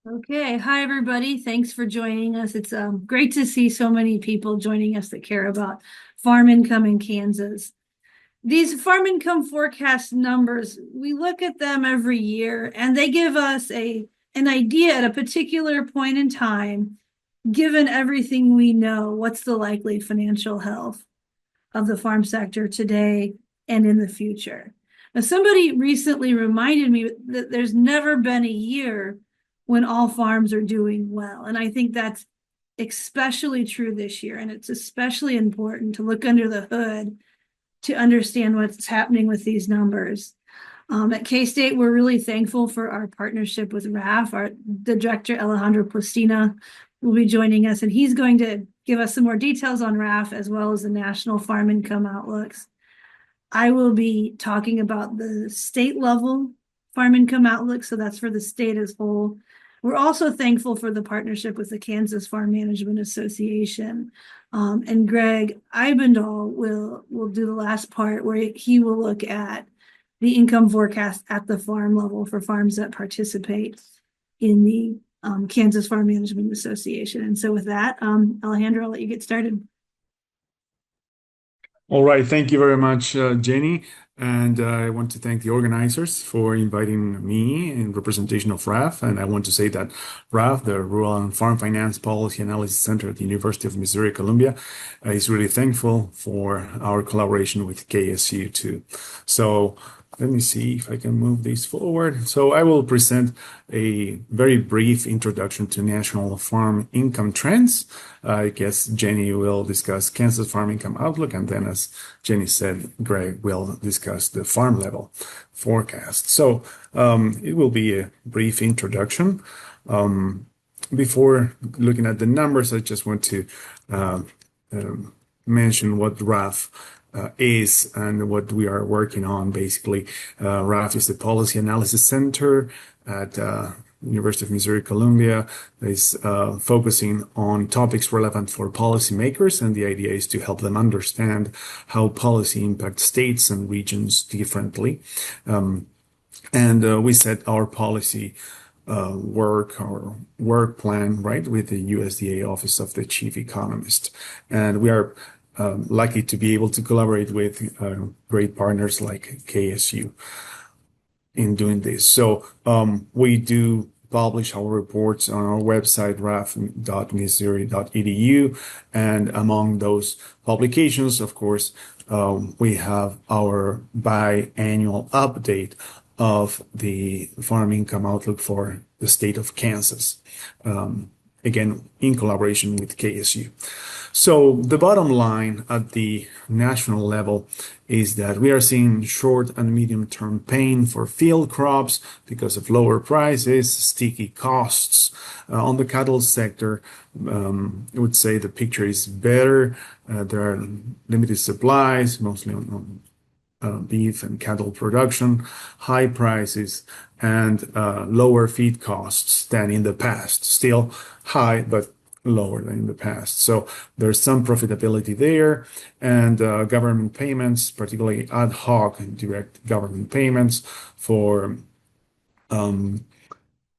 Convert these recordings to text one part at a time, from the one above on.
Okay, hi everybody. Thanks for joining us. It's great to see so many people joining us that care about farm income in Kansas. These farm income forecast numbers, we look at them every year and they give us an idea at a particular point in time, given everything we know, what's the likely financial health of the farm sector today and in the future. Now, somebody recently reminded me that there's never been a year when all farms are doing well. And I think that's especially true this year. And it's especially important to look under the hood to understand what's happening with these numbers. At K-State, we're really thankful for our partnership with RAF. The director, Alejandro Plastina, will be joining us, and he's going to give us some more details on RAF as well as the national farm income outlooks. I will be talking about the state level farm income outlook, so that's for the state as a whole. We're also thankful for the partnership with the Kansas Farm Management Association. And Gregg Ibendahl will do the last part where he will look at the income forecast at the farm level for farms that participate in the Kansas Farm Management Association. And so with that, Alejandro, I'll let you get started. All right, thank you very much, Jenny. And I want to thank the organizers for inviting me in representation of RAF. And I want to say that RAF, the Rural and Farm Finance Policy Analysis Center at the University of Missouri, Columbia, is really thankful for our collaboration with KSU too. So let me see if I can move these forward. So I will present a very brief introduction to national farm income trends. I guess Jenny will discuss Kansas farm income outlook, and then, as Jenny said, Gregg will discuss the farm level forecast. So it will be a brief introduction. Before looking at the numbers, I just want to mention what RAF is and what we are working on. Basically, RAF is the Policy Analysis Center at University of Missouri, Columbia, is focusing on topics relevant for policymakers, and the idea is to help them understand how policy impacts states and regions differently. And we set our policy our work plan, right, with the USDA Office of the Chief Economist. And we are lucky to be able to collaborate with great partners like KSU in doing this. So we do publish our reports on our website, raf.missouri.edu. And among those publications, of course, we have our biannual update of the farm income outlook for the state of Kansas. Again, in collaboration with KSU. So the bottom line at the national level is that we are seeing short and medium term pain for field crops because of lower prices, sticky costs. On the cattle sector, I would say the picture is better. There are limited supplies, mostly on beef and cattle production, high prices, and lower feed costs than in the past. Still high, but lower than in the past. So there's some profitability there, and government payments, particularly ad hoc and direct government payments for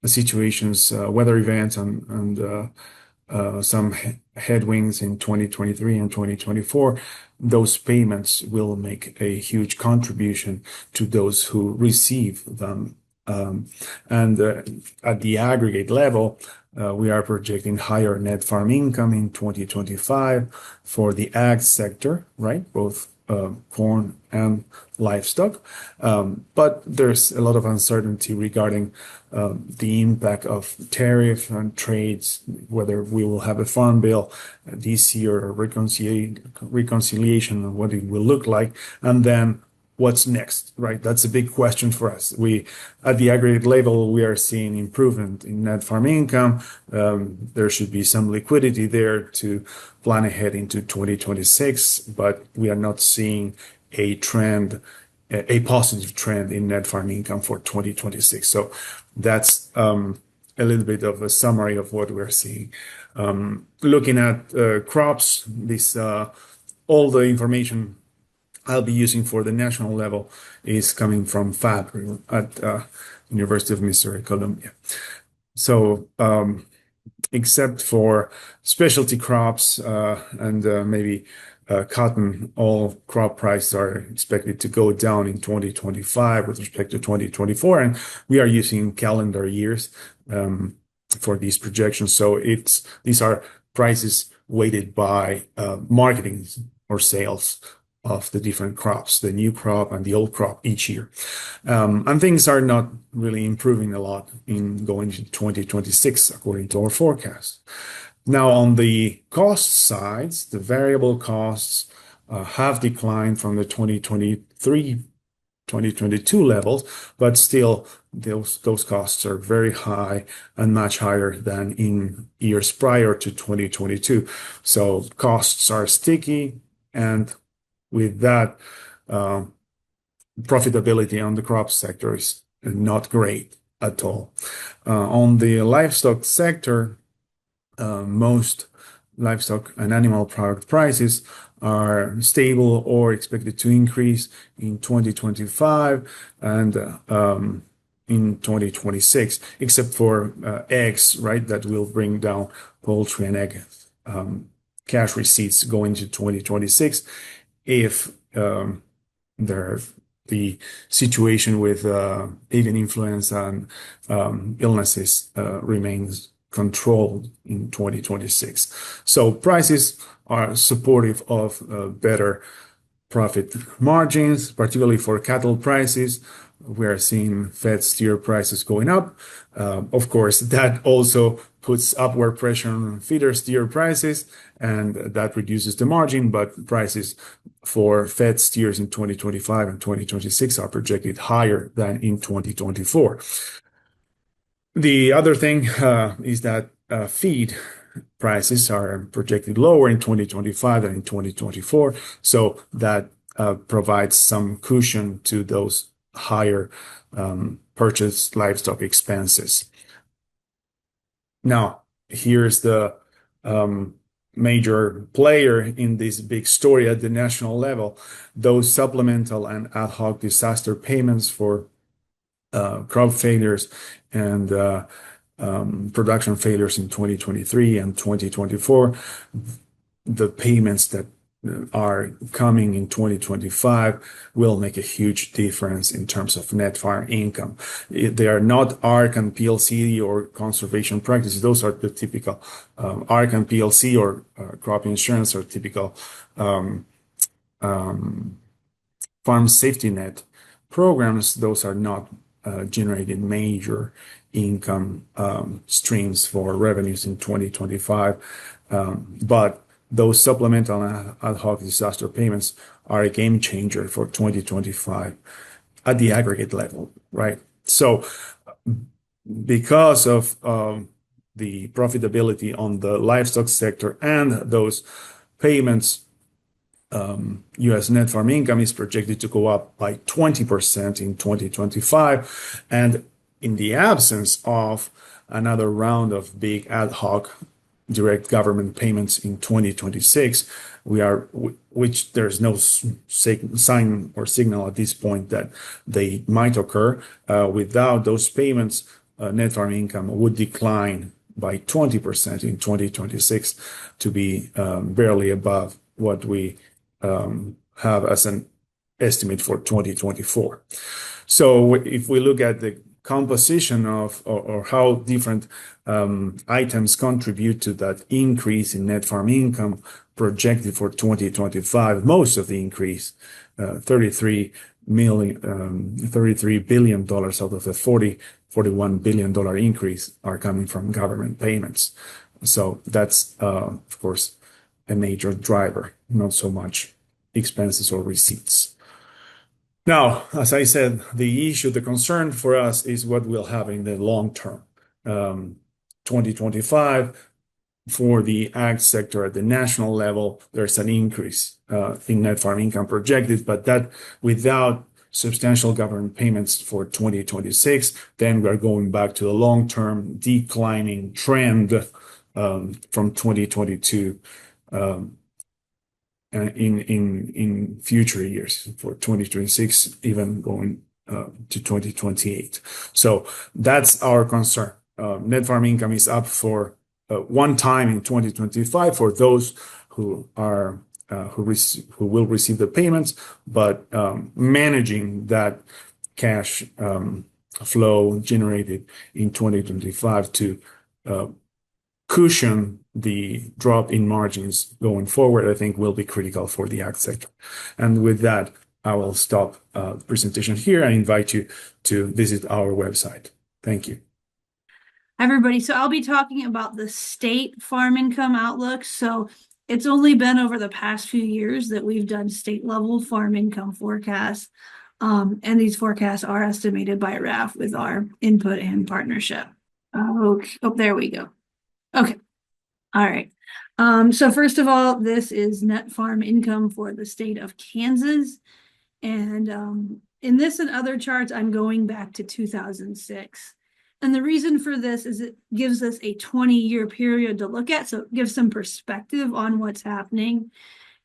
situations, weather events, and some headwinds in 2023 and 2024, those payments will make a huge contribution to those who receive them. And at the aggregate level, we are projecting higher net farm income in 2025 for the ag sector, right? Both corn and livestock. But there's a lot of uncertainty regarding the impact of tariff and trades, whether we will have a farm bill this year or reconciliation and what it will look like. And then what's next, right? That's a big question for us. At the aggregate level, we are seeing improvement in net farm income. There should be some liquidity there to plan ahead into 2026, but we are not seeing a positive trend in net farm income for 2026. So that's a little bit of a summary of what we're seeing. Looking at crops, all the information I'll be using for the national level is coming from FAB at University of Missouri, Columbia. So except for specialty crops and maybe cotton, all crop prices are expected to go down in 2025 with respect to 2024. And we are using calendar years for these projections. So these are prices weighted by marketing or sales of the different crops, the new crop and the old crop each year. And things are not really improving a lot in going to 2026, according to our forecast. Now, on the cost sides, the variable costs have declined from the 2023 2022 levels, but still those costs are very high and much higher than in years prior to 2022. So costs are sticky, and with that, profitability on the crop sector is not great at all. On the livestock sector, most livestock and animal product prices are stable or expected to increase in 2025 and in 2026, except for eggs, right? That will bring down poultry and egg cash receipts going to 2026 if the situation with avian influenza and illnesses remains controlled in 2026. So prices are supportive of better profit margins, particularly for cattle prices. We are seeing fed steer prices going up. Of course, that also puts upward pressure on feeder steer prices, and that reduces the margin, but prices for fed steers in 2025 and 2026 are projected higher than in 2024. The other thing is that feed prices are projected lower in 2025 than in 2024. So that provides some cushion to those higher purchased livestock expenses. Now, here's the major player in this big story at the national level. Those supplemental and ad hoc disaster payments for crop failures and production failures in 2023 and 2024, the payments that are coming in 2025 will make a huge difference in terms of net farm income. They are not ARC and PLC or conservation practices. Those are the typical ARC and PLC or crop insurance or typical farm safety net programs. Those are not generating major income streams for revenues in 2025. But those supplemental and ad hoc disaster payments are a game changer for 2025 at the aggregate level, right? So because of the profitability on the livestock sector and those payments, U.S. net farm income is projected to go up by 20% in 2025. And in the absence of another round of big ad hoc direct government payments in 2026, which there's no sign or signal at this point that they might occur. Without those payments, net farm income would decline by 20% in 2026 to be barely above what we have as an estimate for 2024. So if we look at the composition of or how different items contribute to that increase in net farm income projected for 2025, most of the increase, $33 billion out of the $41 billion increase are coming from government payments. So that's, of course, a major driver, not so much expenses or receipts. Now, as I said, the concern for us is what we'll have in the long term. 2025, for the ag sector at the national level, there's an increase in net farm income projected, but that without substantial government payments for 2026, then we're going back to a long-term declining trend from 2022 in future years for 2026, even going to 2028. So that's our concern. net farm income is up for one time in 2025 for those who are who will receive the payments, but managing that cash flow generated in 2025 to cushion the drop in margins going forward, I think will be critical for the ag sector. And with that, I will stop the presentation here. I invite you to visit our website. Thank you. Hi, everybody. So I'll be talking about the state farm income outlook. So it's only been over the past few years that we've done state level farm income forecasts. And these forecasts are estimated by RAF with our input and partnership. Okay. Oh, there we go. Okay. All right. So first of all, this is net farm income for the state of Kansas. And in this and other charts, I'm going back to 2006. And the reason for this is it gives us a 20-year period to look at. So it gives some perspective on what's happening.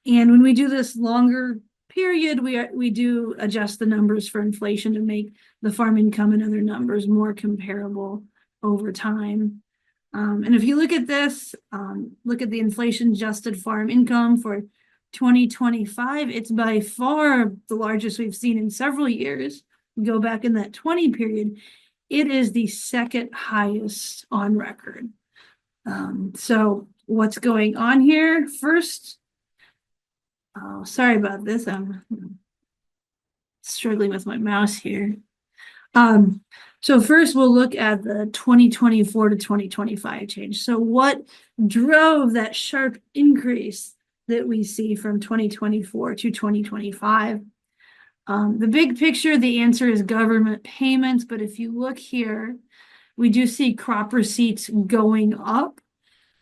And when we do this longer period, we do adjust the numbers for inflation to make the farm income and other numbers more comparable over time. And if you look at this, look at the inflation adjusted farm income for 2025, it's by far the largest we've seen in several years. Go back in that 20 period, it is the second highest on record. So what's going on here? First, oh, sorry about this. I'm struggling with my mouse here. So first we'll look at the 2024 to 2025 change. So what drove that sharp increase that we see from 2024 to 2025? The big picture, the answer is government payments. But if you look here, we do see crop receipts going up.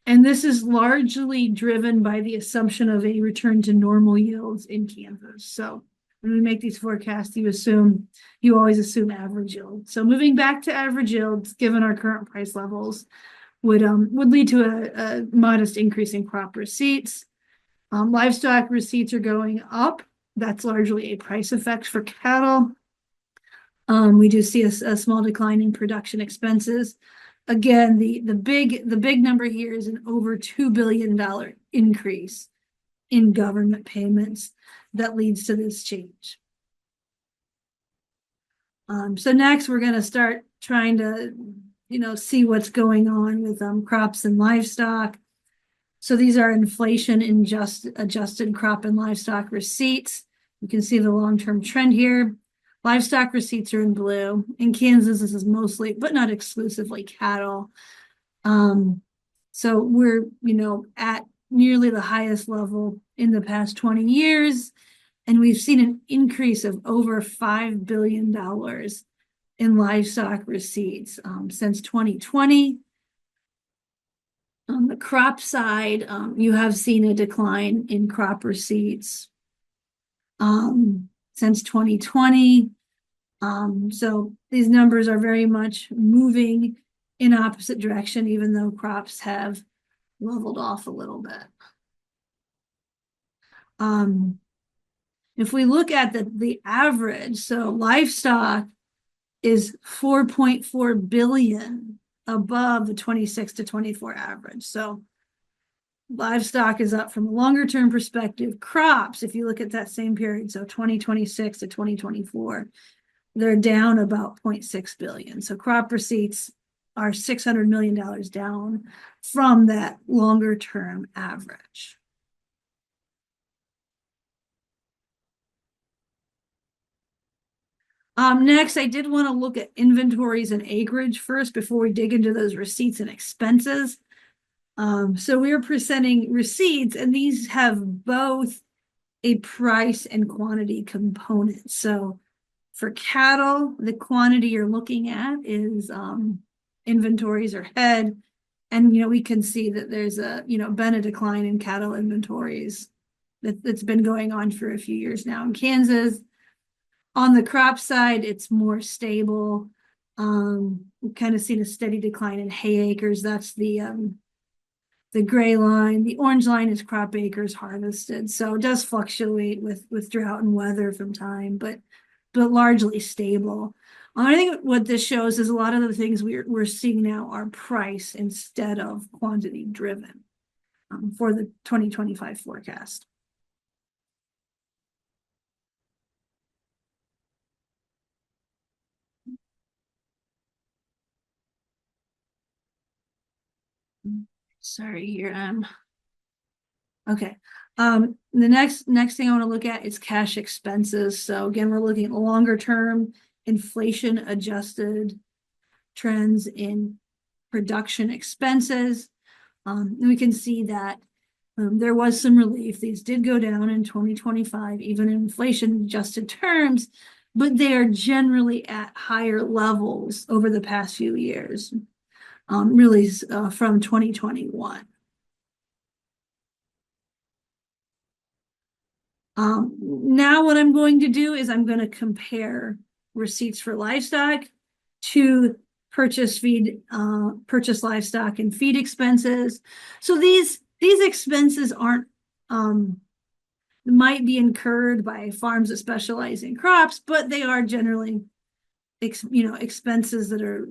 And this is largely driven by the assumption of a return to normal yields in Kansas. So when we make these forecasts, you always assume average yield. So moving back to average yields, given our current price levels, would lead to a modest increase in crop receipts. Livestock receipts are going up. That's largely a price effect for cattle. We do see a small decline in production expenses. Again, the big number here is an over $2 billion increase in government payments that leads to this change. So next we're going to start trying to, see what's going on with crops and livestock. So these are inflation adjusted crop and livestock receipts. You can see the long-term trend here. Livestock receipts are in blue. In Kansas, this is mostly, but not exclusively, cattle. So we're, at nearly the highest level in the past 20 years. And we've seen an increase of over $5 billion in livestock receipts since 2020. On the crop side, you have seen a decline in crop receipts since 2020. So these numbers are very much moving in opposite direction, even though crops have leveled off a little bit. If we look at the average, so livestock is 4.4 billion above the 26 to 24 average. So livestock is up from a longer term perspective. Crops, if you look at that same period, so 2026 to 2024, they're down about 0.6 billion. So crop receipts are $600 million down from that longer term average. Next, I did want to look at inventories and acreage first before we dig into those receipts and expenses. So we are presenting receipts, and these have both a price and quantity component. So for cattle, the quantity you're looking at is inventories or head. And, we can see that there's been a decline in cattle inventories that's been going on for a few years now in Kansas. On the crop side, it's more stable. We've kind of seen a steady decline in hay acres. That's the gray line. The orange line is crop acres harvested. So it does fluctuate with drought and weather from time, but largely stable. I think what this shows is a lot of the things we're seeing now are price instead of quantity driven for the 2025 forecast. Sorry here. Okay. The next thing I want to look at is cash expenses. So again, we're looking at longer term inflation adjusted trends in production expenses. And we can see that there was some relief. These did go down in 2025, even in inflation adjusted terms, but they are generally at higher levels over the past few years, really from 2021. Now what I'm going to do is I'm going to compare receipts for livestock to purchase livestock and feed expenses. So these expenses aren't might be incurred by farms that specialize in crops, but they are generally expenses that are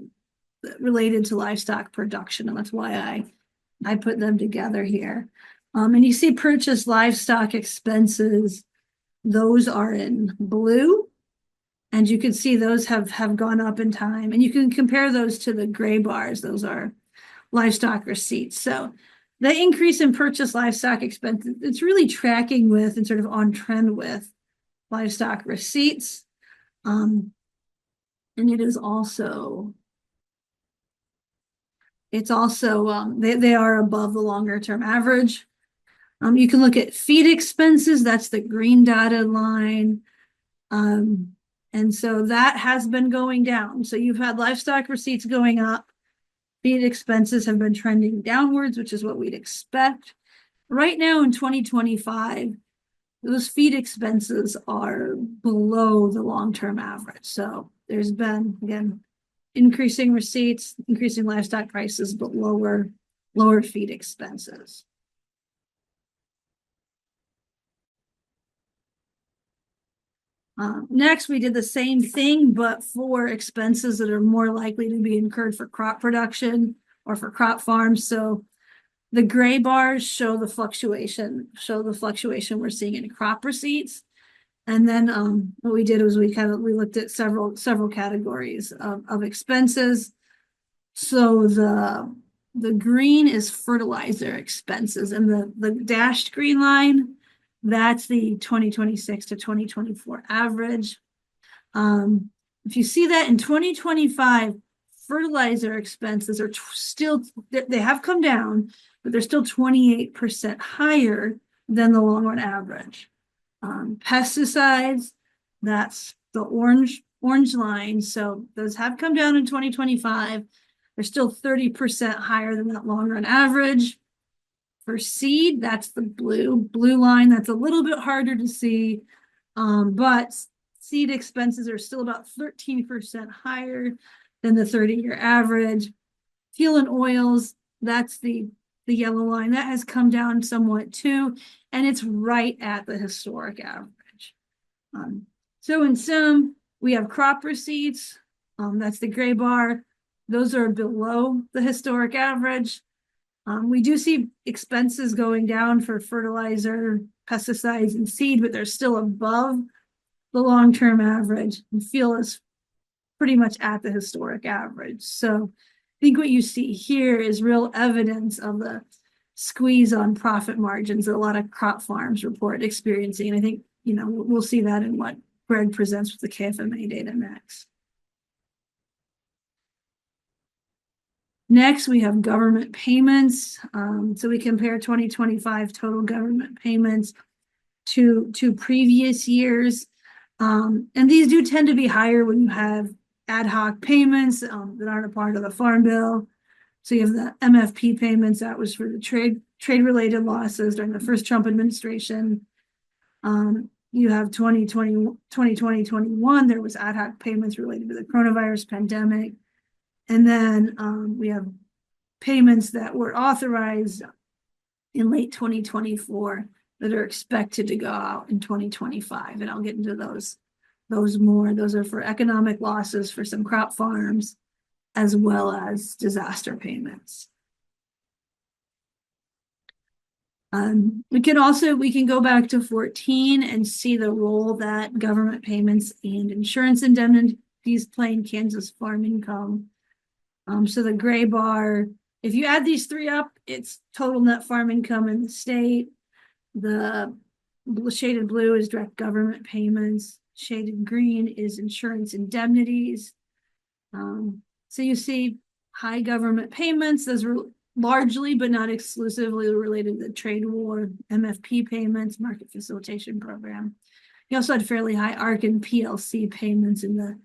related to livestock production, and that's why I put them together here. And you see purchase livestock expenses, those are in blue. And you can see those have gone up in time. And you can compare those to the gray bars. Those are livestock receipts. So the increase in purchase livestock expenses, it's really tracking with and sort of on trend with livestock receipts. And it is also they are above the longer term average. You can look at feed expenses. That's the green dotted line. And so that has been going down. So you've had livestock receipts going up. Feed expenses have been trending downwards, which is what we'd expect. Right now in 2025, those feed expenses are below the long-term average. So there's been, again, increasing receipts, increasing livestock prices, but lower feed expenses. Next, we did the same thing, but for expenses that are more likely to be incurred for crop production or for crop farms. So the gray bars show the fluctuation we're seeing in crop receipts. And then what we did was we looked at several categories of expenses. So the green is fertilizer expenses, and the dashed green line, that's the 2026 to 2024 average. If you see that in 2025, fertilizer expenses are still, they have come down, but they're still 28% higher than the long run average. Pesticides, that's the orange line. So those have come down in 2025. They're still 30% higher than that long run average. For seed, that's the blue line. That's a little bit harder to see, but seed expenses are still about 13% higher than the 30-year average. Fuel and oils, that's the yellow line. That has come down somewhat too, and it's right at the historic average. So in sum, we have crop receipts. That's the gray bar. Those are below the historic average. We do see expenses going down for fertilizer, pesticides, and seed, but they're still above the long-term average, and fuel is pretty much at the historic average. So I think what you see here is real evidence of the squeeze on profit margins that a lot of crop farms report experiencing. And I think, we'll see that in what Gregg presents with the KFMA data next. Next, we have government payments. So we compare 2025 total government payments to previous years. And these do tend to be higher when you have ad hoc payments that aren't a part of the Farm Bill. So you have the MFP payments, that was for the trade-related losses during the first Trump administration. You have 2021, there was ad hoc payments related to the coronavirus pandemic. And then we have payments that were authorized in late 2024 that are expected to go out in 2025. And I'll get into those those more. Those are for economic losses for some crop farms, as well as disaster payments. We can go back to 14 and see the role that government payments and insurance indemnities play in Kansas farm income. So the gray bar, if you add these three up, it's total net farm income in the state. The shaded blue is direct government payments. Shaded green is insurance indemnities. So you see high government payments. Those were largely, but not exclusively, related to the trade war, MFP payments, market facilitation program. You also had fairly high ARC and PLC payments in the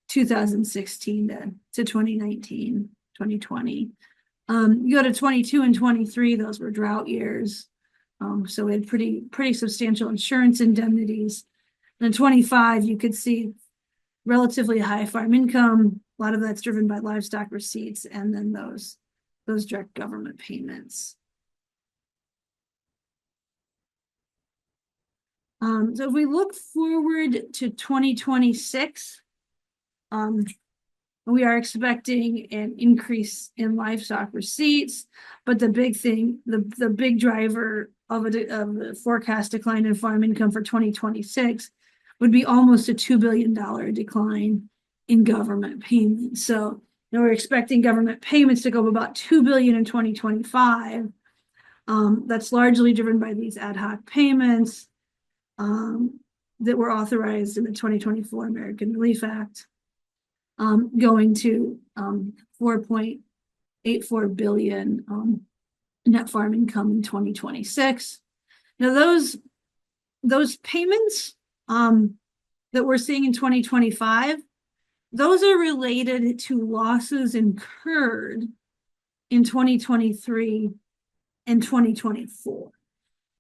2016 to 2019, 2020. You go to 22 and 23, those were drought years. So we had pretty substantial insurance indemnities. And in 25, you could see relatively high farm income. A lot of that's driven by livestock receipts, and then those direct government payments. So if we look forward to 2026, we are expecting an increase in livestock receipts, but the big thing, the big driver of a forecast decline in farm income for 2026 would be almost a $2 billion decline in government payments. So we're expecting government payments to go up about $2 billion in 2025. That's largely driven by these ad hoc payments that were authorized in the 2024 American Relief Act, going to 4.84 billion net farm income in 2026. Now those payments that we're seeing in 2025, those are related to losses incurred in 2023 and 2024.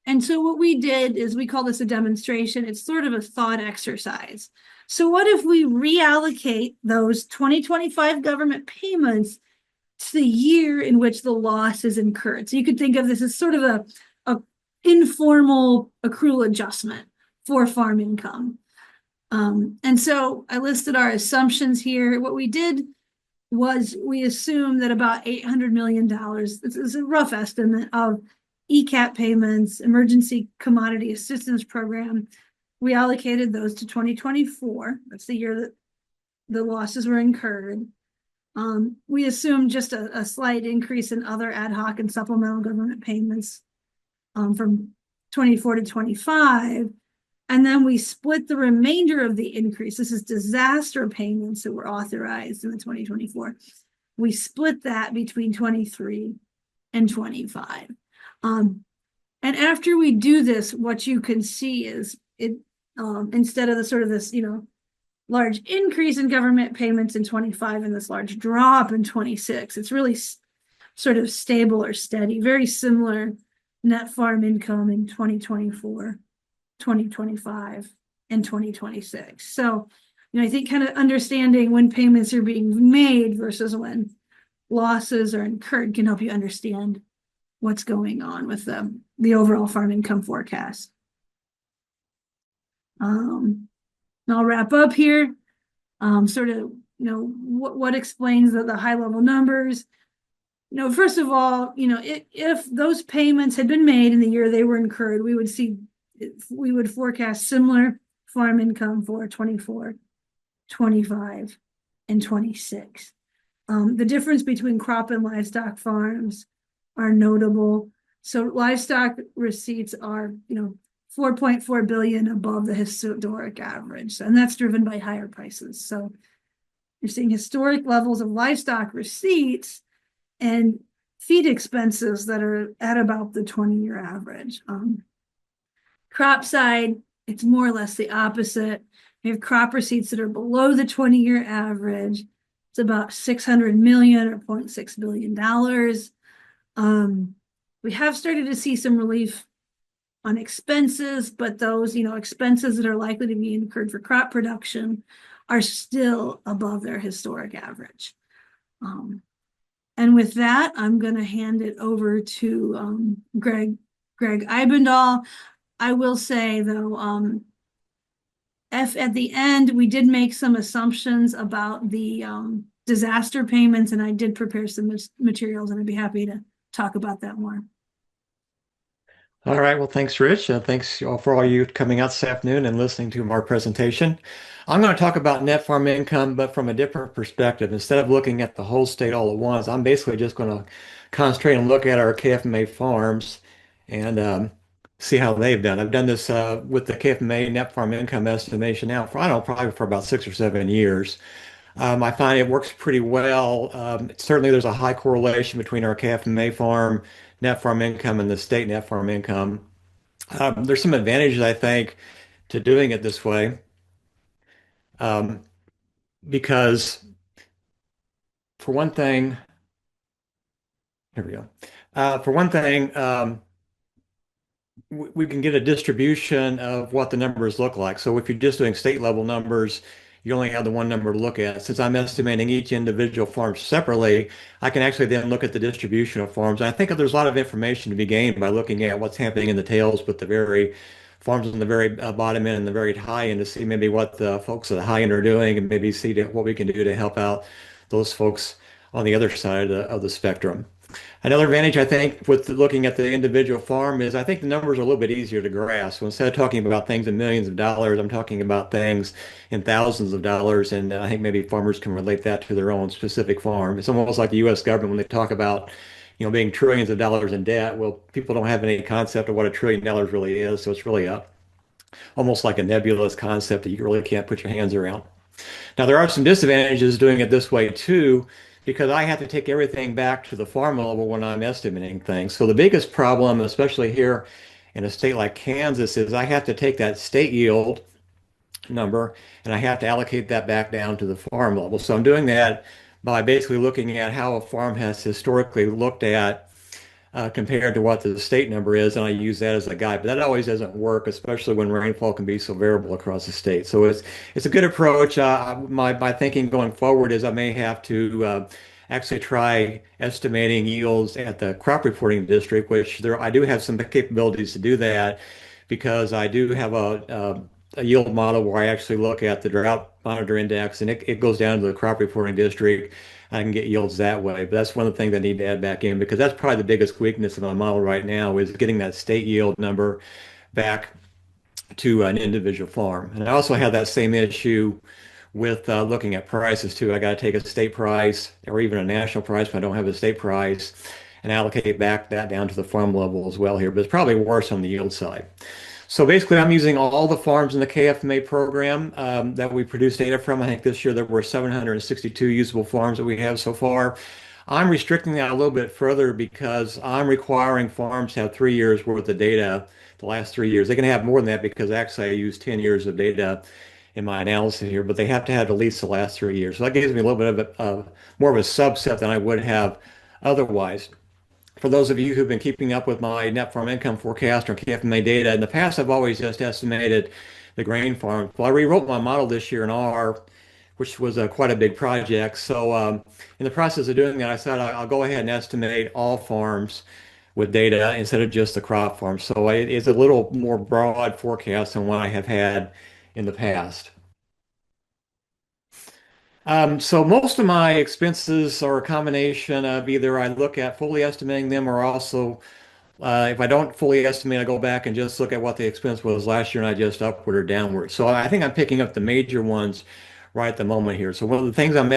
And so what we did is, we call this a demonstration. It's sort of a thought exercise. So what if we reallocate those 2025 government payments to the year in which the loss is incurred? So you could think of this as sort of a informal accrual adjustment for farm income. And so I listed our assumptions here. What we did was we assumed that about $800 million, this is a rough estimate, of ECAP payments, Emergency Commodity Assistance Program, we allocated those to 2024. That's the year that the losses were incurred. We assumed just a slight increase in other ad hoc and supplemental government payments from 24 to 25. And then we split the remainder of the increase. This is disaster payments that were authorized in the 2024. We split that between 23 and 25. And after we do this, what you can see is it, instead of the sort of this, large increase in government payments in 25 and this large drop in 26, it's really sort of stable or steady, very similar net farm income in 2024, 2025, and 2026. So, I think kind of understanding when payments are being made versus when losses are incurred can help you understand what's going on with the overall farm income forecast. I'll wrap up here. Sort of, what explains the high level numbers. First of all, if those payments had been made in the year they were incurred, we would forecast similar farm income for 24, 25, and 26. The difference between crop and livestock farms are notable. So livestock receipts are, 4.4 billion above the historic average, and that's driven by higher prices. So you're seeing historic levels of livestock receipts and feed expenses that are at about the 20-year average. Crop side, it's more or less the opposite. We have crop receipts that are below the 20-year average. It's about 600 million or $0.6 billion. We have started to see some relief on expenses, but those, expenses that are likely to be incurred for crop production are still above their historic average. And with that, I'm going to hand it over to Gregg Ibendahl. I will say, though, If at the end, we did make some assumptions about the disaster payments, and I did prepare some materials, and I'd be happy to talk about that more. All right. Well, thanks, Rich. Thanks for all you coming out this afternoon and listening to our presentation. I'm going to talk about net farm income, but from a different perspective. Instead of looking at the whole state all at once, I'm basically just going to concentrate and look at our KFMA farms and see how they've done. I've done this with the KFMA net farm income estimation now for, I don't know, probably for about 6 or 7 years. I find it works pretty well. Certainly, there's a high correlation between our KFMA farm net farm income and the state net farm income. There's some advantages, I think, to doing it this way, um, because for one thing, here we go. For one thing, we can get a distribution of what the numbers look like. So if you're just doing state level numbers, you only have the one number to look at. Since I'm estimating each individual farm separately, I can actually then look at the distribution of farms. And I think there's a lot of information to be gained by looking at what's happening in the tails with the very farms on the very bottom end and the very high end to see maybe what the folks at the high end are doing and maybe see what we can do to help out those folks on the other side of the spectrum. Another advantage, I think, with looking at the individual farm is I think the numbers are a little bit easier to grasp. So instead of talking about things in millions of dollars, I'm talking about things in thousands of dollars. And I think maybe farmers can relate that to their own specific farm. It's almost like the U.S. government when they talk about, being trillions of dollars in debt. Well, people don't have any concept of what $1 trillion really is. So it's really almost like a nebulous concept that you really can't put your hands around. Now, there are some disadvantages doing it this way too, because I have to take everything back to the farm level when I'm estimating things. So the biggest problem, especially here in a state like Kansas, is I have to take that state yield number and I have to allocate that back down to the farm level. So I'm doing that by basically looking at how a farm has historically looked at compared to what the state number is, and I use that as a guide. But that always doesn't work, especially when rainfall can be so variable across the state. So it's a good approach. My thinking going forward is I may have to actually try estimating yields at the crop reporting district, which I do have some capabilities to do that because I do have a yield model where I actually look at the drought monitor index and it goes down to the crop reporting district. I can get yields that way. But that's one of the things I need to add back in because that's probably the biggest weakness of my model right now is getting that state yield number back to an individual farm. And I also have that same issue with looking at prices too. I got to take a state price or even a national price if I don't have a state price and allocate back that down to the farm level as well here. But it's probably worse on the yield side. So basically, I'm using all the farms in the KFMA program that we produce data from. I think this year there were 762 usable farms that we have so far. I'm restricting that a little bit further because I'm requiring farms to have 3 years worth of data the last 3 years. They can have more than that because actually I use 10 years of data in my analysis here, but they have to have at least the last 3 years. So that gives me a little bit of more of a subset than I would have otherwise. For those of you who've been keeping up with my net farm income forecast or KFMA data, in the past I've always just estimated the grain farm. Well, I rewrote my model this year in R, which was quite a big project. So in the process of doing that, I said I'll go ahead and estimate all farms with data instead of just the crop farm. So it's a little more broad forecast than what I have had in the past. So most of my expenses are a combination of either I look at fully estimating them or also if I don't fully estimate, I go back and just look at what the expense was last year and I just upward or downward. So I think I'm picking up the major ones right at the moment here. So one of the things I'm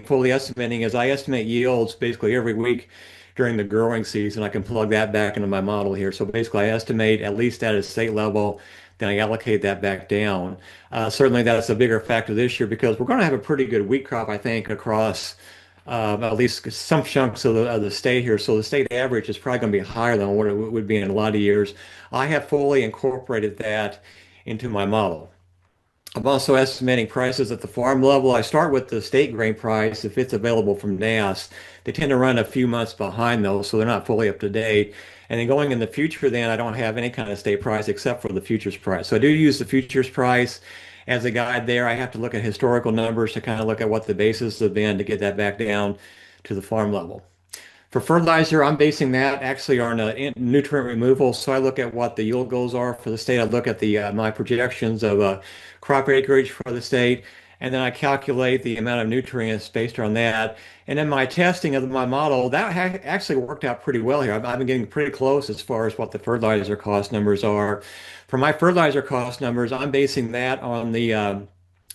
fully estimating is I estimate yields basically every week during the growing season. I can plug that back into my model here. So basically I estimate at least at a state level, then I allocate that back down. Certainly that's a bigger factor this year because we're going to have a pretty good wheat crop, I think, across at least some chunks of the state here. So the state average is probably going to be higher than what it would be in a lot of years. I have fully incorporated that into my model. I'm also estimating prices at the farm level. I start with the state grain price if it's available from NASS. They tend to run a few months behind those, so they're not fully up to date. And then going in the future, then I don't have any kind of state price except for the futures price. So I do use the futures price as a guide there. I have to look at historical numbers to kind of look at what the basis have been to get that back down to the farm level. For fertilizer, I'm basing that actually on nutrient removal. So I look at what the yield goals are for the state. I look at the my projections of crop acreage for the state, and then I calculate the amount of nutrients based on that. And then my testing of my model, that ha actually worked out pretty well here. I've been getting pretty close as far as what the fertilizer cost numbers are. For my fertilizer cost numbers, I'm basing that on the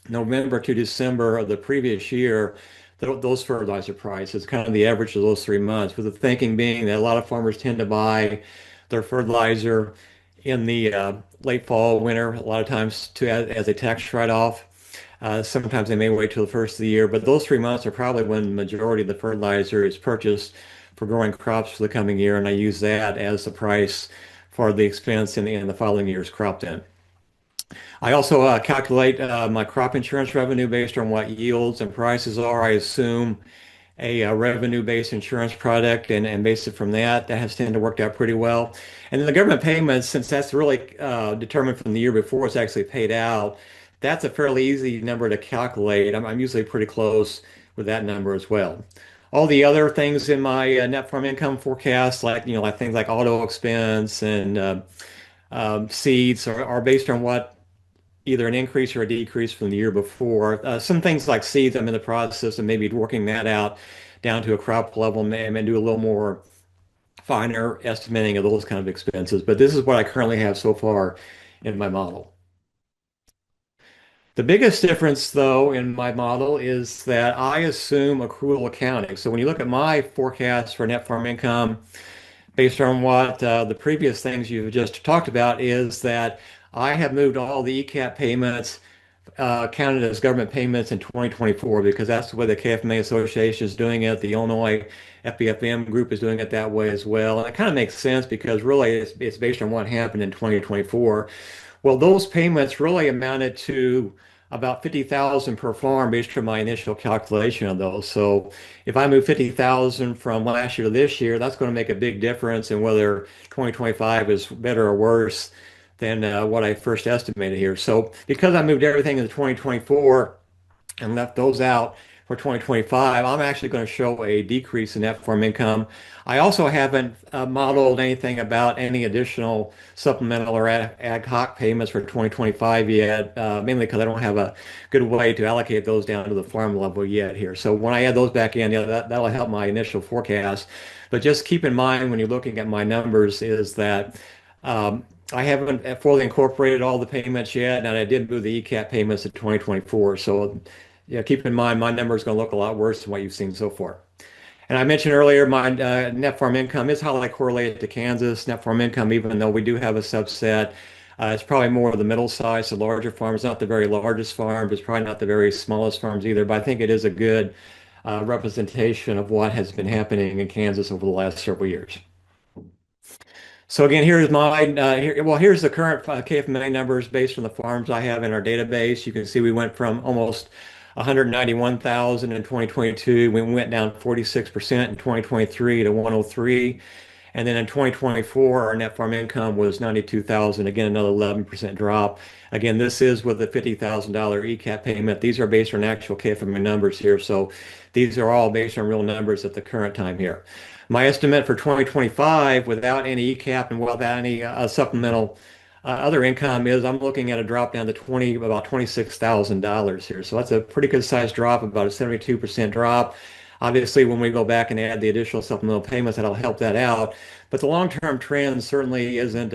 November to December of the previous year, those fertilizer prices, kind of the average of those 3 months, with the thinking being that a lot of farmers tend to buy their fertilizer in the late fall, winter, a lot of times to as a tax write-off. Sometimes they may wait till the first of the year, but those 3 months are probably when the majority of the fertilizer is purchased for growing crops for the coming year, and I use that as the price for the expense in the following year's crop then. I also calculate my crop insurance revenue based on what yields and prices are. I assume a revenue-based insurance product and base it from that. That has tended to work out pretty well. And then the government payments, since that's really determined from the year before it's actually paid out, that's a fairly easy number to calculate. I'm usually pretty close with that number as well. All the other things in my net farm income forecast, like like things like auto expense and seeds, are based on what either an increase or a decrease from the year before. Some things like seeds, I'm in the process of maybe working that out down to a crop level and do a little more finer estimating of those kind of expenses. But this is what I currently have so far in my model. The biggest difference, though, in my model is that I assume accrual accounting. So when you look at my forecast for net farm income, based on what the previous things you've just talked about, is that I have moved all the ECAP payments counted as government payments in 2024 because that's the way the KFMA Association is doing it. The Illinois FBFM group is doing it that way as well. And it kind of makes sense because really it's based on what happened in 2024. Well, those payments really amounted to about 50,000 per farm based on my initial calculation of those. So if I move 50,000 from last year to this year, that's going to make a big difference in whether 2025 is better or worse than what I first estimated here. So because I moved everything into 2024 and left those out for 2025, I'm actually going to show a decrease in net farm income. I also haven't modeled anything about any additional supplemental or ad hoc payments for 2025 yet, mainly because I don't have a good way to allocate those down to the farm level yet here. So when I add those back in, yeah, that'll help my initial forecast. But just keep in mind when you're looking at my numbers is that I haven't fully incorporated all the payments yet, and I did move the ECAP payments to 2024. So yeah, keep in mind my number is going to look a lot worse than what you've seen so far. And I mentioned earlier my net farm income is highly correlated to Kansas net farm income, even though we do have a subset. It's probably more of the middle size, the larger farms, not the very largest farms. It's probably not the very smallest farms either, but I think it is a good representation of what has been happening in Kansas over the last several years. So again, here's here's the current KFMA numbers based on the farms I have in our database. You can see we went from almost 191,000 in 2022. We went down 46% in 2023 to 103. And then in 2024, our net farm income was 92,000. Again, another 11% drop. Again, this is with a $50,000 ECAP payment. These are based on actual KFMA numbers here. So these are all based on real numbers at the current time here. My estimate for 2025 without any ECAP and without any supplemental other income is I'm looking at a drop down to about $26,000 here. So that's a pretty good sized drop, about a 72% drop. Obviously, when we go back and add the additional supplemental payments, that'll help that out. But the long-term trend certainly isn't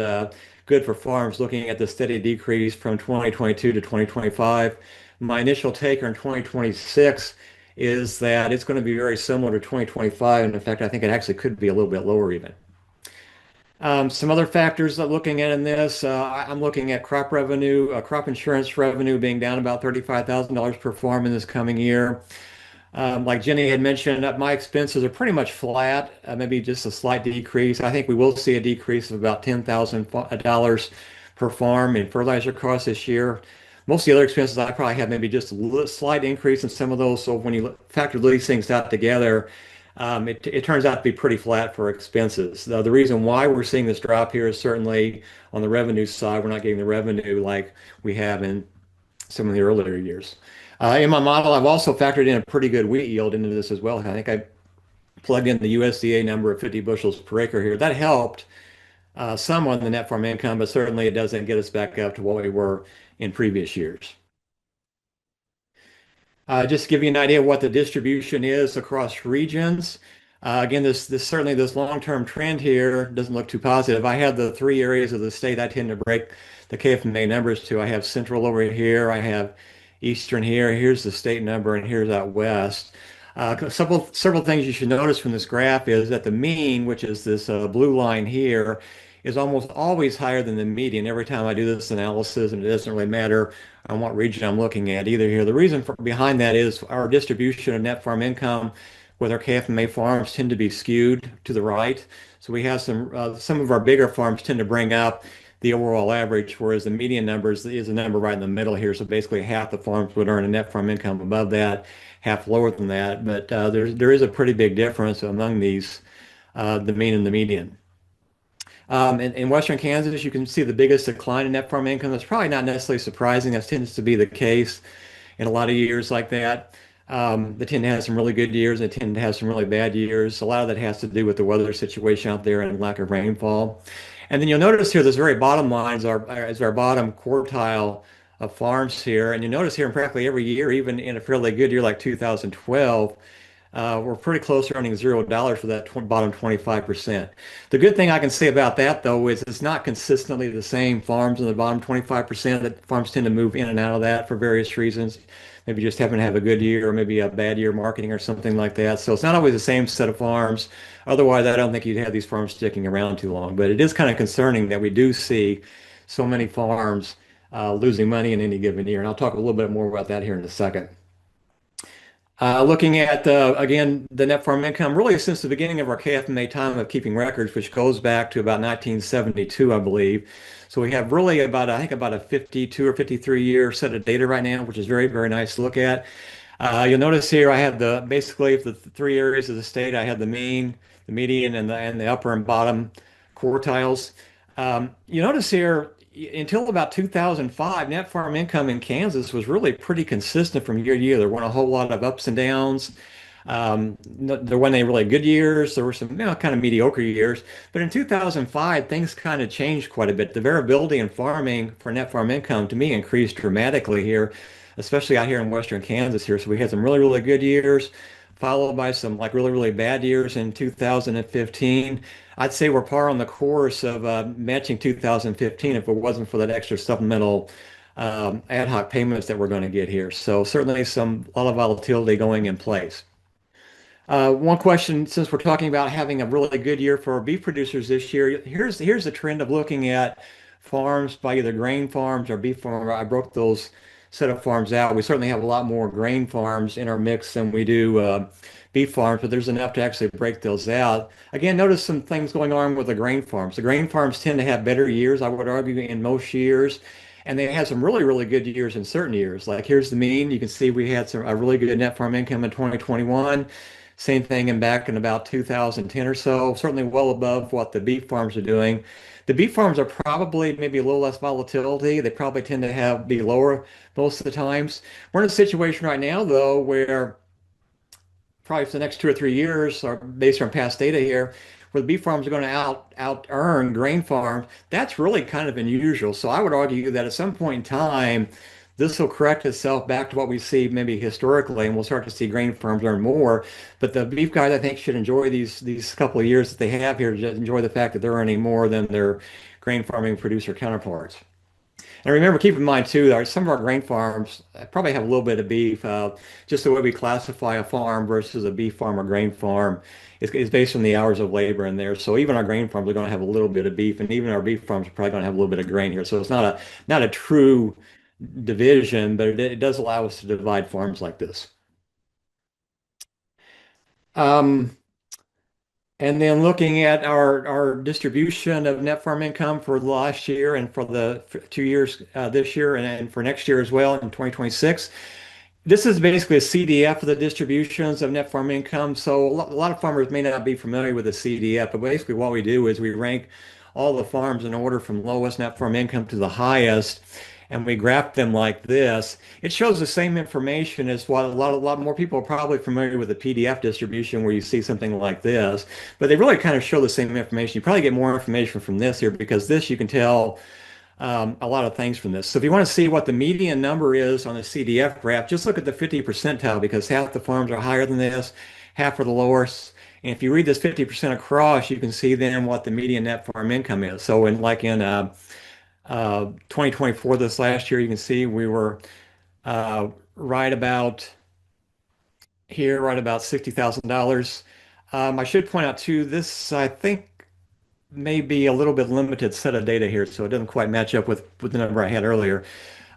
good for farms looking at the steady decrease from 2022 to 2025. My initial take on 2026 is that it's going to be very similar to 2025. And in fact, I think it actually could be a little bit lower even. Some other factors that looking at in this, I'm looking at crop revenue, crop insurance revenue being down about $35,000 per farm in this coming year. Like Jenny had mentioned, my expenses are pretty much flat, maybe just a slight decrease. I think we will see a decrease of about $10,000 per farm in fertilizer costs this year. Most of the other expenses I probably have maybe just a slight increase in some of those. So when you factor these things out together, it turns out to be pretty flat for expenses. The reason why we're seeing this drop here is certainly on the revenue side. We're not getting the revenue like we have in some of the earlier years. In my model, I've also factored in a pretty good wheat yield into this as well. I think I plugged in the USDA number of 50 bushels per acre here. That helped some on the net farm income, but certainly it doesn't get us back up to what we were in previous years. Just to give you an idea of what the distribution is across regions. Again, certainly this long-term trend here doesn't look too positive. I have the three areas of the state I tend to break the KFMA numbers to. I have central over here, I have eastern here, here's the state number, and here's out west. Several things you should notice from this graph is that the mean, which is this blue line here, is almost always higher than the median every time I do this analysis, and it doesn't really matter on what region I'm looking at either here. The reason behind that is our distribution of net farm income with our KFMA farms tend to be skewed to the right. So we have some of our bigger farms tend to bring up the overall average, whereas the median numbers is a number right in the middle here. So basically half the farms would earn a net farm income above that, half lower than that. But there is a pretty big difference among these, the mean and the median. In Western Kansas, you can see the biggest decline in net farm income. That's probably not necessarily surprising. That tends to be the case in a lot of years like that. They tend to have some really good years. They tend to have some really bad years. A lot of that has to do with the weather situation out there and lack of rainfall. And then you'll notice here, this very bottom line is our bottom quartile of farms here. And you notice here in practically every year, even in a fairly good year like 2012, we're pretty close to earning $0 for that bottom 25%. The good thing I can say about that, though, is it's not consistently the same farms in the bottom 25%. That farms tend to move in and out of that for various reasons. Maybe just happen to have a good year or maybe a bad year marketing or something like that. So it's not always the same set of farms. Otherwise, I don't think you'd have these farms sticking around too long. But it is kind of concerning that we do see so many farms losing money in any given year. And I'll talk a little bit more about that here in a second. Looking at, again, the net farm income, really since the beginning of our KFMA time of keeping records, which goes back to about 1972, I believe. So we have really about, I think, about a 52 or 53 year set of data right now, which is very, very nice to look at. You'll notice here I have basically the three areas of the state. I have the mean, the median, and the upper and bottom quartiles. You notice here, until about 2005, net farm income in Kansas was really pretty consistent from year to year. There weren't a whole lot of ups and downs. There weren't any really good years. There were some, kind of mediocre years. But in 2005, things kind of changed quite a bit. The variability in farming for net farm income, to me, increased dramatically here, especially out here in Western Kansas here. So we had some really, really good years, followed by some like really, really bad years in 2015. I'd say we're par on the course of matching 2015 if it wasn't for that extra supplemental ad hoc payments that we're going to get here. So certainly a lot of volatility going in place. One question, since we're talking about having a really good year for our beef producers this year, here's the trend of looking at farms by either grain farms or beef farms. I broke those set of farms out. We certainly have a lot more grain farms in our mix than we do beef farms, but there's enough to actually break those out. Again, notice some things going on with the grain farms. The grain farms tend to have better years, I would argue, in most years. And they had some really, really good years in certain years. Like here's the mean. You can see we had a really good net farm income in 2021. Same thing back in about 2010 or so, certainly well above what the beef farms are doing. The beef farms are probably maybe a little less volatility. They probably tend to be lower most of the times. We're in a situation right now, though, where probably for the next 2 or 3 years, or based on past data here, where the beef farms are going to out earn grain farms. That's really kind of unusual. So I would argue that at some point in time, this will correct itself back to what we see maybe historically, and we'll start to see grain farms earn more. But the beef guys, I think, should enjoy these couple of years that they have here, to enjoy the fact that they're earning more than their grain farming producer counterparts. And remember, keep in mind too, that some of our grain farms probably have a little bit of beef. Just the way we classify a farm versus a beef farm or grain farm is based on the hours of labor in there. So even our grain farms are going to have a little bit of beef, and even our beef farms are probably going to have a little bit of grain here. So it's not a true division, but it does allow us to divide farms like this. And then looking at our distribution of net farm income for the last year and for the 2 years this year and for next year as well in 2026. This is basically a CDF of the distributions of net farm income. So a lot of farmers may not be familiar with the CDF, but basically what we do is we rank all the farms in order from lowest net farm income to the highest. and we graph them like this, it shows the same information as what a lot more people are probably familiar with the PDF distribution where you see something like this, but they really kind of show the same information. You probably get more information from this here because this you can tell a lot of things from this. So if you want to see what the median number is on the CDF graph, just look at the 50 percentile because half the farms are higher than this, half are the lowest. And if you read this 50% across, you can see then what the median net farm income is. So in 2024, this last year, you can see we were right about here, right about $60,000. I should point out too, this I think may be a little bit limited set of data here, so it doesn't quite match up with the number I had earlier.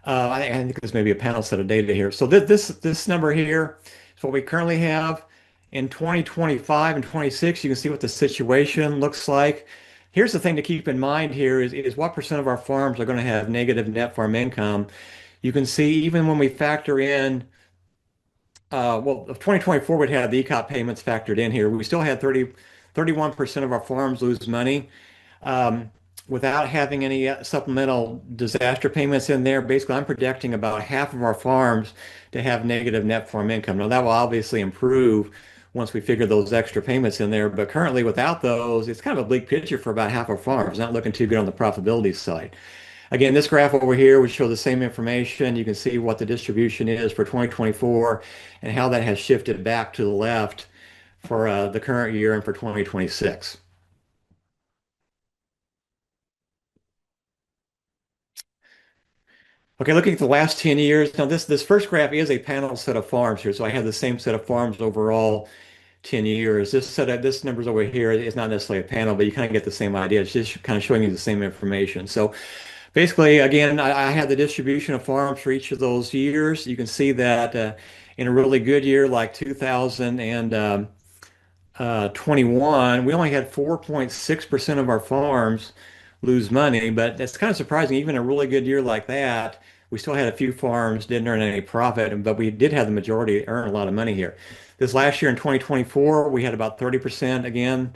I think this may be a panel set of data here. So this number here is what we currently have. In 2025 and 26, you can see what the situation looks like. Here's the thing to keep in mind here is what percent of our farms are going to have negative net farm income. You can see even when we factor in, well, of 2024, we'd had the ECOP payments factored in here. We still had 31% of our farms lose money without having any supplemental disaster payments in there. Basically, I'm projecting about half of our farms to have negative net farm income. Now, that will obviously improve once we figure those extra payments in there. But currently, without those, it's kind of a bleak picture for about half our farms. Not looking too good on the profitability side. Again, this graph over here would show the same information. You can see what the distribution is for 2024 and how that has shifted back to the left for the current year and for 2026. Okay, looking at the last 10 years. Now, this first graph is a panel set of farms here. So I have the same set of farms overall 10 years. This numbers over here is not necessarily a panel, but you kind of get the same idea. It's just kind of showing you the same information. So basically, again, I had the distribution of farms for each of those years. You can see that in a really good year like 2021, we only had 4.6% of our farms lose money, but that's kind of surprising. Even a really good year like that, we still had a few farms didn't earn any profit, but we did have the majority earn a lot of money here. This last year in 2024, we had about 30% again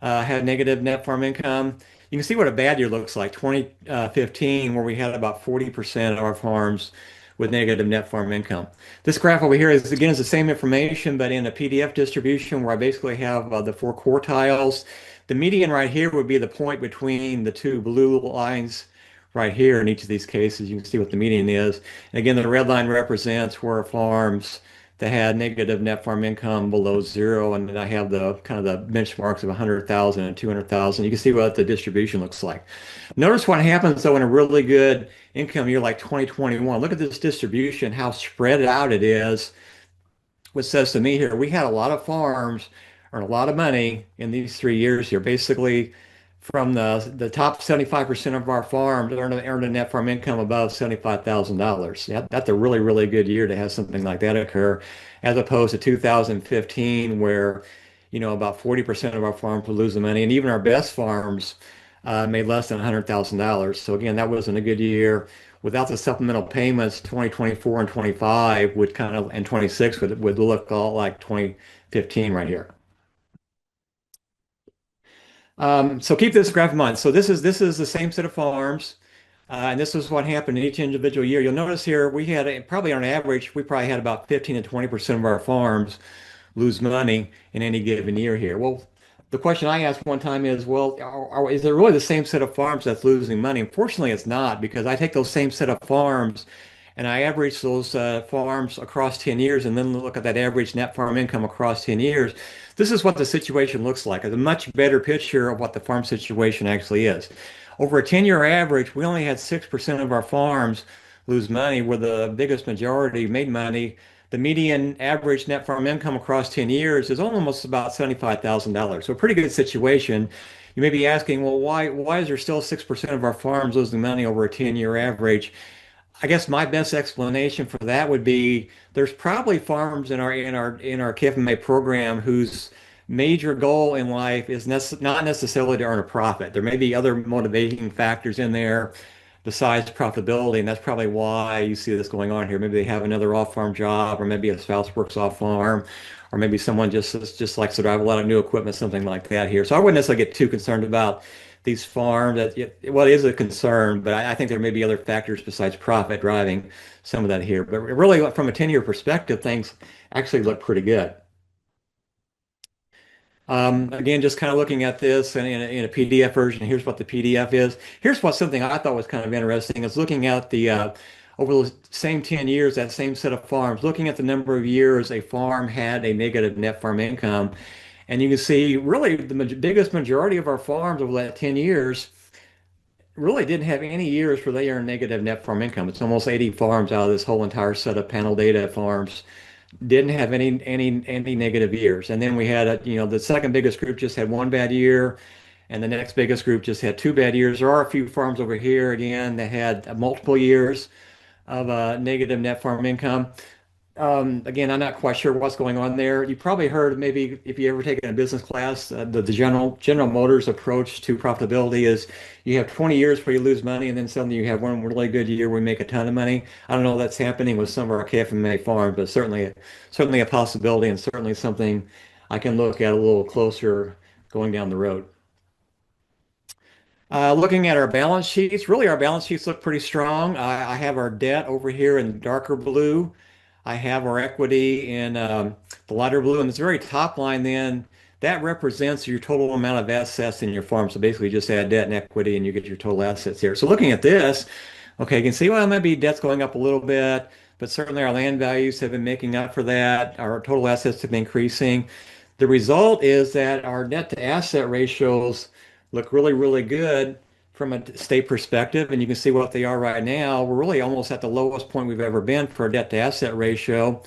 had negative net farm income. You can see what a bad year looks like. 2015, where we had about 40% of our farms with negative net farm income. This graph over here is again is the same information, but in a PDF distribution where I basically have the four quartiles. The median right here would be the point between the two blue lines right here in each of these cases. You can see what the median is. And again, the red line represents where farms that had negative net farm income below zero, and then I have the kind of the benchmarks of 100,000 and 200,000. You can see what the distribution looks like. Notice what happens though in a really good income year like 2021. Look at this distribution, how spread out it is, which says to me here, we had a lot of farms earn a lot of money in these 3 years here. Basically, from the top 75% of our farms earned a net farm income above $75,000. That's a really, really good year to have something like that occur, as opposed to 2015, where about 40% of our farms were losing money, and even our best farms made less than $100,000. So again, that wasn't a good year. Without the supplemental payments, 2024 and 25 would kind of, and 26 would look all like 2015 right here. So keep this graph in mind. So this is the same set of farms, and this is what happened in each individual year. You'll notice here we had probably on average we probably had about 15 to 20% of our farms lose money in any given year here. Well, the question I asked one time is, well, is it really the same set of farms that's losing money? Unfortunately, it's not, because I take those same set of farms and I average those farms across 10 years and then look at that average net farm income across 10 years. This is what the situation looks like. It's a much better picture of what the farm situation actually is. Over a 10-year average, we only had 6% of our farms lose money, where the biggest majority made money. The median average net farm income across 10 years is almost about $75,000. So a pretty good situation. You may be asking, well, why is there still 6% of our farms losing money over a 10-year average? I guess my best explanation for that would be there's probably farms in our KFMA program whose major goal in life is not necessarily to earn a profit. There may be other motivating factors in there besides profitability, and that's probably why you see this going on here. Maybe they have another off-farm job, or maybe a spouse works off-farm, or maybe someone just likes to drive a lot of new equipment, something like that here. So I wouldn't necessarily get too concerned about these farms. Well, it is a concern, but I think there may be other factors besides profit driving some of that here. But really, from a 10-year perspective, things actually look pretty good. Again, just kind of looking at this in a PDF version, here's what the PDF is. Here's what something I thought was kind of interesting is looking at the over the same 10 years, that same set of farms, looking at the number of years a farm had a negative net farm income. And you can see really the biggest majority of our farms over that 10 years really didn't have any years where they earned negative net farm income. It's almost 80 farms out of this whole entire set of panel data farms didn't have any negative years. And then we had the second biggest group just had one bad year, and the next biggest group just had two bad years. There are a few farms over here again that had multiple years of negative net farm income. Again, I'm not quite sure what's going on there. You probably heard maybe if you ever taken a business class, the General Motors approach to profitability is you have 20 years where you lose money, and then suddenly you have one really good year where you make a ton of money. I don't know if that's happening with some of our KFMA farms, but certainly a possibility, and certainly something I can look at a little closer going down the road. Looking at our balance sheets, really our balance sheets look pretty strong. I have our debt over here in darker blue. I have our equity in the lighter blue, and this very top line then, that represents your total amount of assets in your farm. So basically just add debt and equity and you get your total assets here. So looking at this, okay, you can see, well, maybe debt's going up a little bit, but certainly our land values have been making up for that. Our total assets have been increasing. The result is that our debt to asset ratios look really, really good from a state perspective, and you can see what they are right now. We're really almost at the lowest point we've ever been for a debt to asset ratio.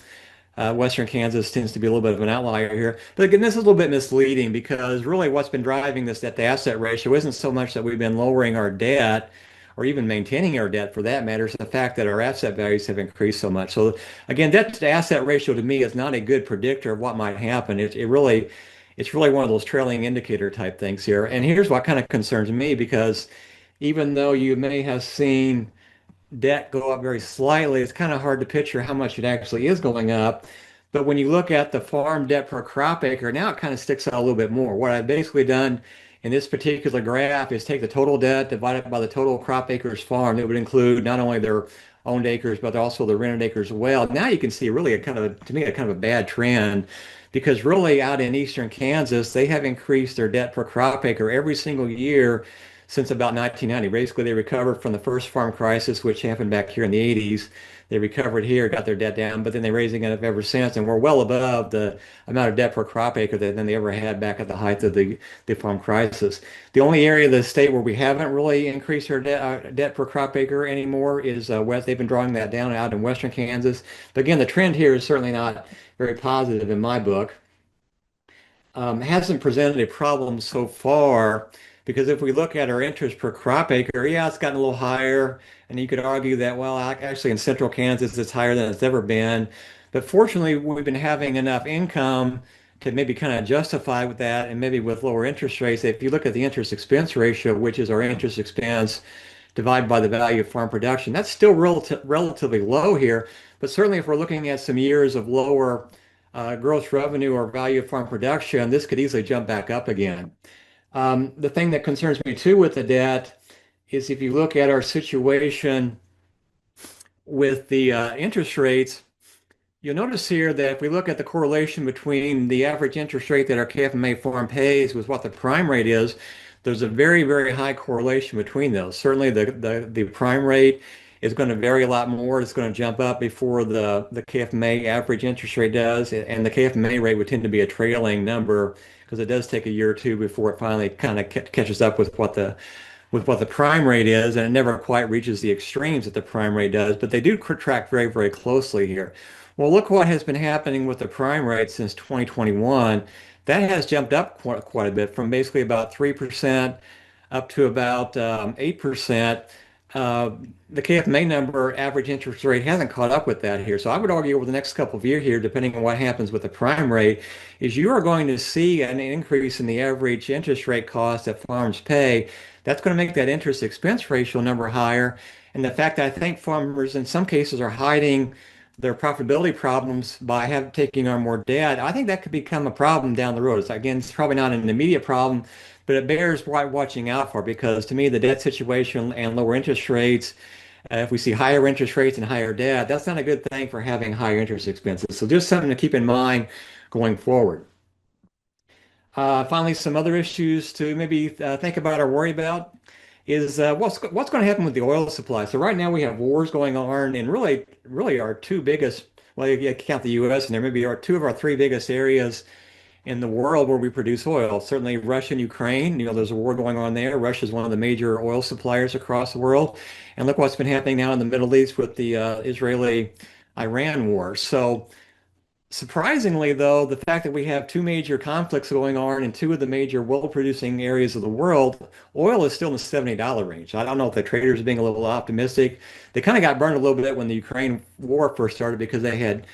Western Kansas tends to be a little bit of an outlier here. But again, this is a little bit misleading because really what's been driving this debt to asset ratio isn't so much that we've been lowering our debt or even maintaining our debt for that matter. It's the fact that our asset values have increased so much. So again, debt to asset ratio to me is not a good predictor of what might happen. It's really one of those trailing indicator type things here. And here's what kind of concerns me because even though you may have seen debt go up very slightly, it's kind of hard to picture how much it actually is going up. But when you look at the farm debt per crop acre, now it kind of sticks out a little bit more. What I've basically done in this particular graph is take the total debt divided by the total crop acres farmed. It would include not only their owned acres, but also the rented acres as well. Now you can see really to me, a kind of a bad trend because really out in eastern Kansas, they have increased their debt per crop acre every single year since about 1990. Basically, they recovered from the first farm crisis, which happened back here in the 80s. They recovered here, got their debt down, but then they're raising it up ever since, and we're well above the amount of debt per crop acre than they ever had back at the height of the farm crisis. The only area of the state where we haven't really increased our debt per crop acre anymore is west. They've been drawing that down out in western Kansas. But again, the trend here is certainly not very positive in my book. Hasn't presented a problem so far because if we look at our interest per crop acre, yeah, it's gotten a little higher. And you could argue that, well, actually in central Kansas, it's higher than it's ever been. But fortunately, we've been having enough income to maybe kind of justify with that and maybe with lower interest rates. If you look at the interest expense ratio, which is our interest expense divided by the value of farm production, that's still relatively low here. But certainly if we're looking at some years of lower gross revenue or value of farm production, this could easily jump back up again. The thing that concerns me too with the debt is if you look at our situation with the interest rates, you'll notice here that if we look at the correlation between the average interest rate that our KFMA farm pays with what the prime rate is, there's a very, very high correlation between those. Certainly the prime rate is going to vary a lot more. It's going to jump up before the KFMA average interest rate does. And the KFMA rate would tend to be a trailing number because it does take a year or two before it finally kind of catches up with what the prime rate is, and it never quite reaches the extremes that the prime rate does, but they do track very, very closely here. Well, look what has been happening with the prime rate since 2021. That has jumped up quite a bit from basically about 3% up to about 8%. The KFMA number average interest rate hasn't caught up with that here. So I would argue over the next couple of years here, depending on what happens with the prime rate, is you are going to see an increase in the average interest rate cost that farms pay. That's going to make that interest expense ratio number higher. And the fact that I think farmers in some cases are hiding their profitability problems by taking on more debt, I think that could become a problem down the road. Again, it's probably not an immediate problem, but it bears watching out for because to me, the debt situation and lower interest rates, if we see higher interest rates and higher debt, that's not a good thing for having higher interest expenses. So just something to keep in mind going forward. Finally, some other issues to maybe think about or worry about is what's going to happen with the oil supply. So right now we have wars going on, and really our two biggest, well, you count the U.S. and there maybe are two of our three biggest areas in the world where we produce oil. Certainly Russia and Ukraine, there's a war going on there. Russia is one of the major oil suppliers across the world. And look what's been happening now in the Middle East with the Israeli-Iran war. So surprisingly, though, the fact that we have two major conflicts going on in two of the major oil-producing areas of the world, oil is still in the $70 range. I don't know if the traders are being a little optimistic. They kind of got burned a little bit when the Ukraine war first started because they had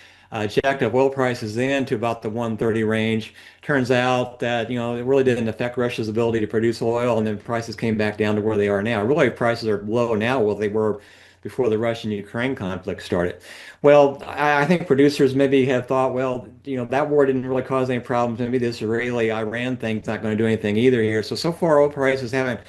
jacked up oil prices then to about the 130 range. Turns out that, it really didn't affect Russia's ability to produce oil, and then prices came back down to where they are now. Really, prices are low now where they were before the Russian-Ukraine conflict started. Well, I think producers maybe have thought, well, that war didn't really cause any problems. Maybe this Israeli-Iran thing's not going to do anything either here. So far, oil prices haven't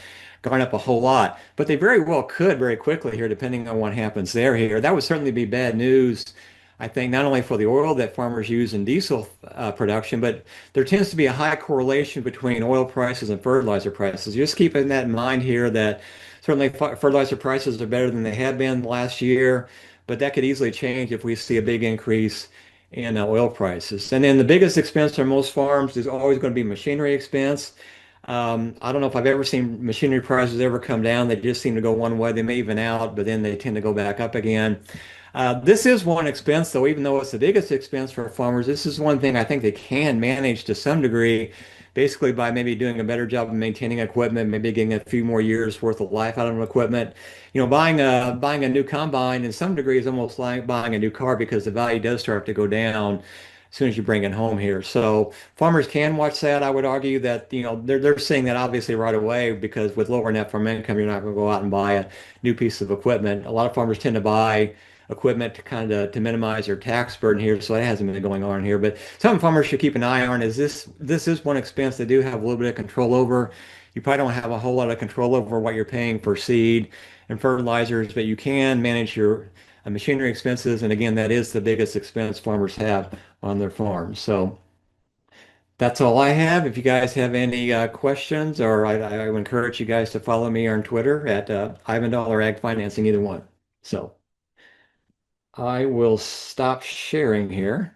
gone up a whole lot, but they very well could very quickly here, depending on what happens there here. That would certainly be bad news, I think, not only for the oil that farmers use in diesel production, but there tends to be a high correlation between oil prices and fertilizer prices. Just keeping that in mind here that certainly fertilizer prices are better than they have been last year, but that could easily change if we see a big increase in oil prices. And then the biggest expense for most farms is always going to be machinery expense. I don't know if I've ever seen machinery prices ever come down. They just seem to go one way. They may even out, but then they tend to go back up again. This is one expense, though, even though it's the biggest expense for farmers, this is one thing I think they can manage to some degree, basically by maybe doing a better job of maintaining equipment, maybe getting a few more years worth of life out of equipment. Buying a new combine in some degree is almost like buying a new car because the value does start to go down as soon as you bring it home here. So farmers can watch that. I would argue that, they're seeing that obviously right away because with lower net farm income, you're not going to go out and buy a new piece of equipment. A lot of farmers tend to buy equipment to kind of to minimize their tax burden here. So that hasn't been going on here. But something farmers should keep an eye on is this is one expense they do have a little bit of control over. You probably don't have a whole lot of control over what you're paying for seed and fertilizers, but you can manage your machinery expenses. And again, that is the biggest expense farmers have on their farms. So that's all I have. If you guys have any questions, or I would encourage you guys to follow me on Twitter at Ibendahl or Ag Financing, either one. So I will stop sharing here.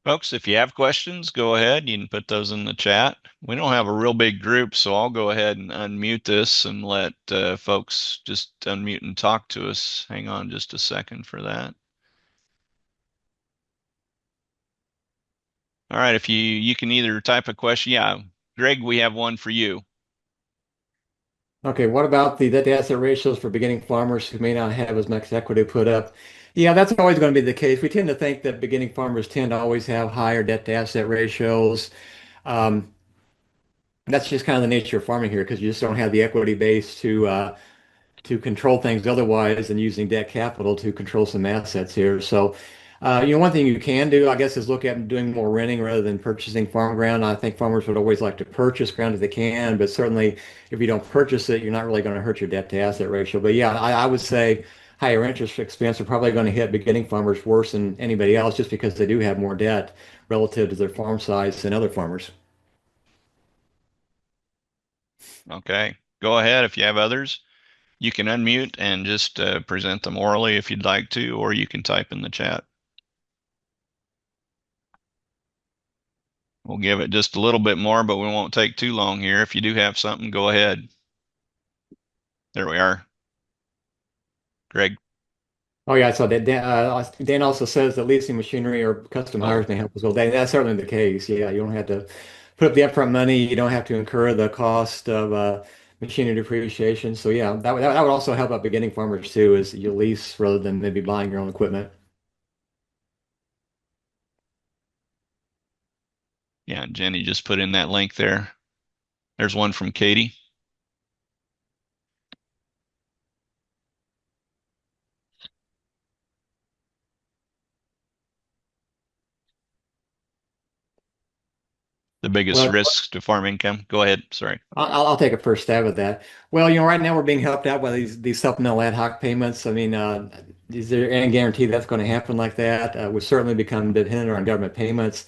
Folks, if you have questions, go ahead. You can put those in the chat. We don't have a real big group, so I'll go ahead and unmute this and let folks just unmute and talk to us. Hang on just a second for that. All right, if you can either type a question. Yeah, Greg, we have one for you. Okay, what about the debt to asset ratios for beginning farmers who may not have as much equity put up? Yeah, that's always going to be the case. We tend to think that beginning farmers tend to always have higher debt to asset ratios. Um, that's just kind of the nature of farming here because you just don't have the equity base to control things otherwise than using debt capital to control some assets here. So, one thing you can do, I guess, is look at doing more renting rather than purchasing farm ground. I think farmers would always like to purchase ground if they can, but certainly if you don't purchase it, you're not really going to hurt your debt to asset ratio. But yeah, I would say higher interest expense are probably going to hit beginning farmers worse than anybody else just because they do have more debt relative to their farm size than other farmers. Okay, go ahead if you have others. You can unmute and just present them orally if you'd like to, or you can type in the chat. We'll give it just a little bit more, but we won't take too long here. If you do have something, go ahead. There we are. Greg. Oh yeah, so Dan also says that leasing machinery or custom hires may help as well. That's certainly the case. Yeah, you don't have to put up the upfront money. You don't have to incur the cost of machinery depreciation. So yeah, that would also help out beginning farmers too, is you lease rather than maybe buying your own equipment. Yeah, Jenny just put in that link there. There's one from Katie. the biggest Well, risks to farm income? Go ahead. Sorry. I'll take a first stab at that. Well, right now we're being helped out by these supplemental ad hoc payments. I mean, is there any guarantee that's going to happen like that? We've certainly become dependent on government payments,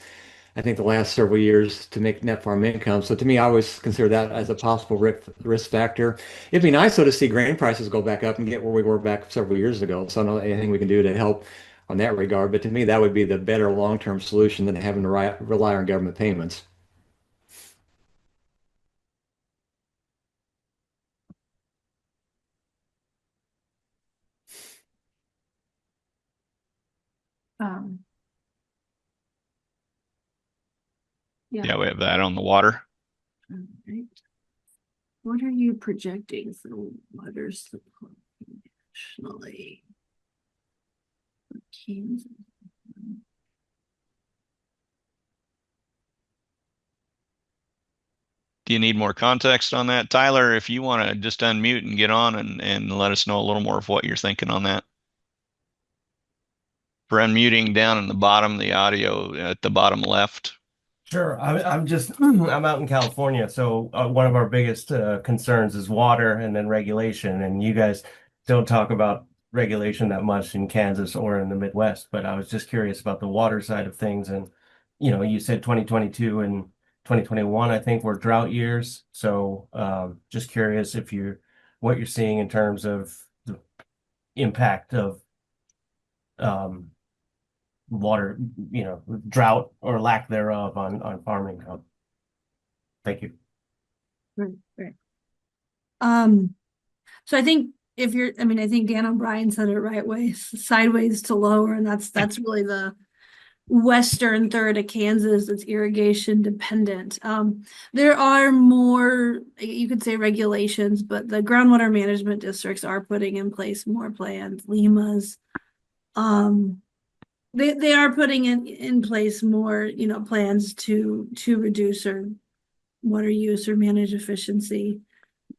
I think, the last several years to make net farm income. So to me, I always consider that as a possible risk factor. It'd be nice though to see grain prices go back up and get where we were back several years ago. So I don't know anything we can do to help on that regard. But to me, that would be the better long-term solution than having to rely on government payments. Um, yeah. Yeah, we have that on the water. All right. What are you projecting for water supply nationally? Kansas. Do you need more context on that? Tyler, if you want to just unmute and get on and let us know a little more of what you're thinking on that. For unmuting down in the bottom, the audio at the bottom left. Sure. I'm just I'm out in California, so one of our biggest concerns is water and then regulation. And you guys don't talk about regulation that much in Kansas or in the Midwest, but I was just curious about the water side of things. And you said 2022 and 2021, I think, were drought years. So just curious if what you're seeing in terms of the impact of um, water, drought or lack thereof on farm income. Thank you. Right. So I think I think Dan O'Brien said it right way, sideways to lower, and that's really the western third of Kansas that's irrigation dependent. There are more, you could say, regulations, but the groundwater management districts are putting in place more plans, LEMAs. They are putting in place more, plans to reduce or water use or manage efficiency.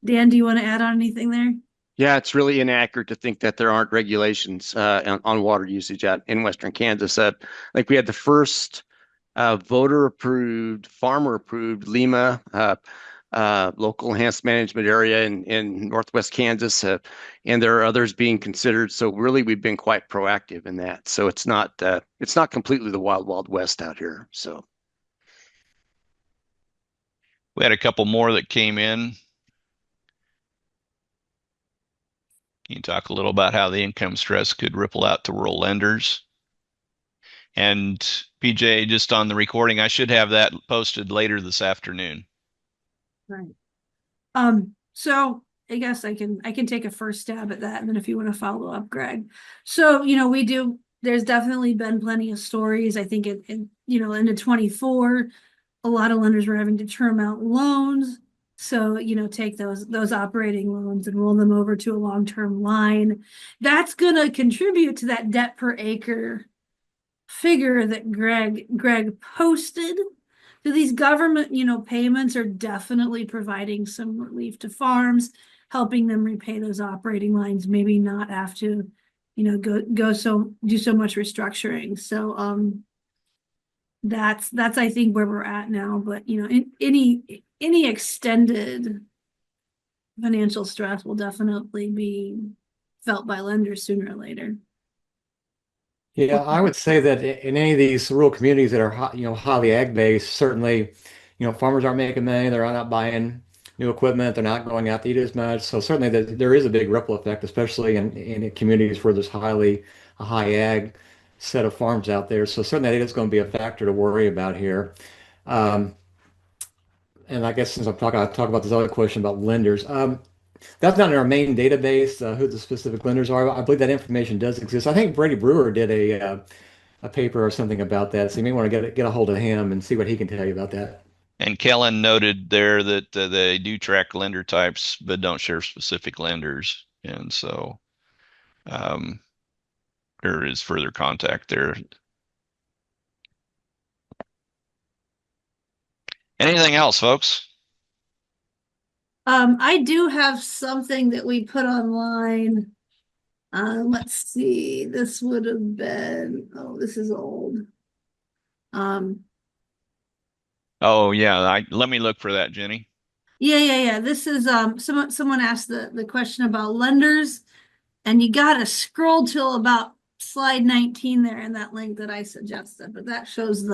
Dan, do you want to add on anything there? Yeah, it's really inaccurate to think that there aren't regulations on water usage in Western Kansas. Like we had the first voter-approved, farmer-approved LEMA local enhanced management area in Northwest Kansas, and there are others being considered. So really, we've been quite proactive in that. So it's not completely the wild, wild west out here. So We had a couple more that came in. Can you talk a little about how the income stress could ripple out to rural lenders? And PJ, just on the recording, I should have that posted later this afternoon. Right. So I guess I can take a first stab at that, and then if you want to follow up, Greg. So, there's definitely been plenty of stories. I think into 24, a lot of lenders were having to term out loans. So, take those operating loans and roll them over to a long-term line. That's going to contribute to that debt per acre figure that Greg posted. So these government, payments are definitely providing some relief to farms, helping them repay those operating lines, maybe not have to, do so much restructuring. So that's I think where we're at now. But any extended financial stress will definitely be felt by lenders sooner or later. Yeah, I would say that in any of these rural communities that are highly ag based, certainly, farmers aren't making money, they're not buying new equipment, they're not going out to eat as much. So certainly there is a big ripple effect, especially in communities where there's a high ag set of farms out there. So certainly I think it's going to be a factor to worry about here. Um, and I guess since I'll talk about this other question about lenders. That's not in our main database, who the specific lenders are. I believe that information does exist. I think Brady Brewer did a paper or something about that. So you may want to get a hold of him and see what he can tell you about that. And Kellen noted there that they do track lender types, but don't share specific lenders. And so there is further contact there. Anything else, folks? I do have something that we put online. Let's see. This would have been, this is old. Oh yeah, let me look for that, Jenny. Yeah. This is someone asked the question about lenders, and you gotta scroll till about slide 19 there in that link that I suggested, but that shows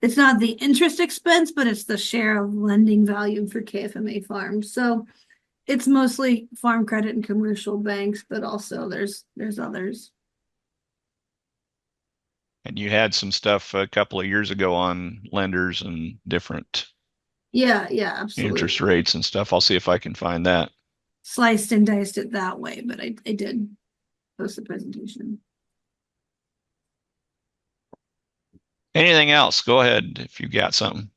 it's not the interest expense, but it's the share of lending value for KFMA farms. So it's mostly farm credit and commercial banks, but also there's others. And you had some stuff a couple of years ago on lenders and different Yeah, absolutely. interest rates and stuff. I'll see if I can find that. Sliced and diced it that way, but I did post the presentation. Anything else? Go ahead if you've got something.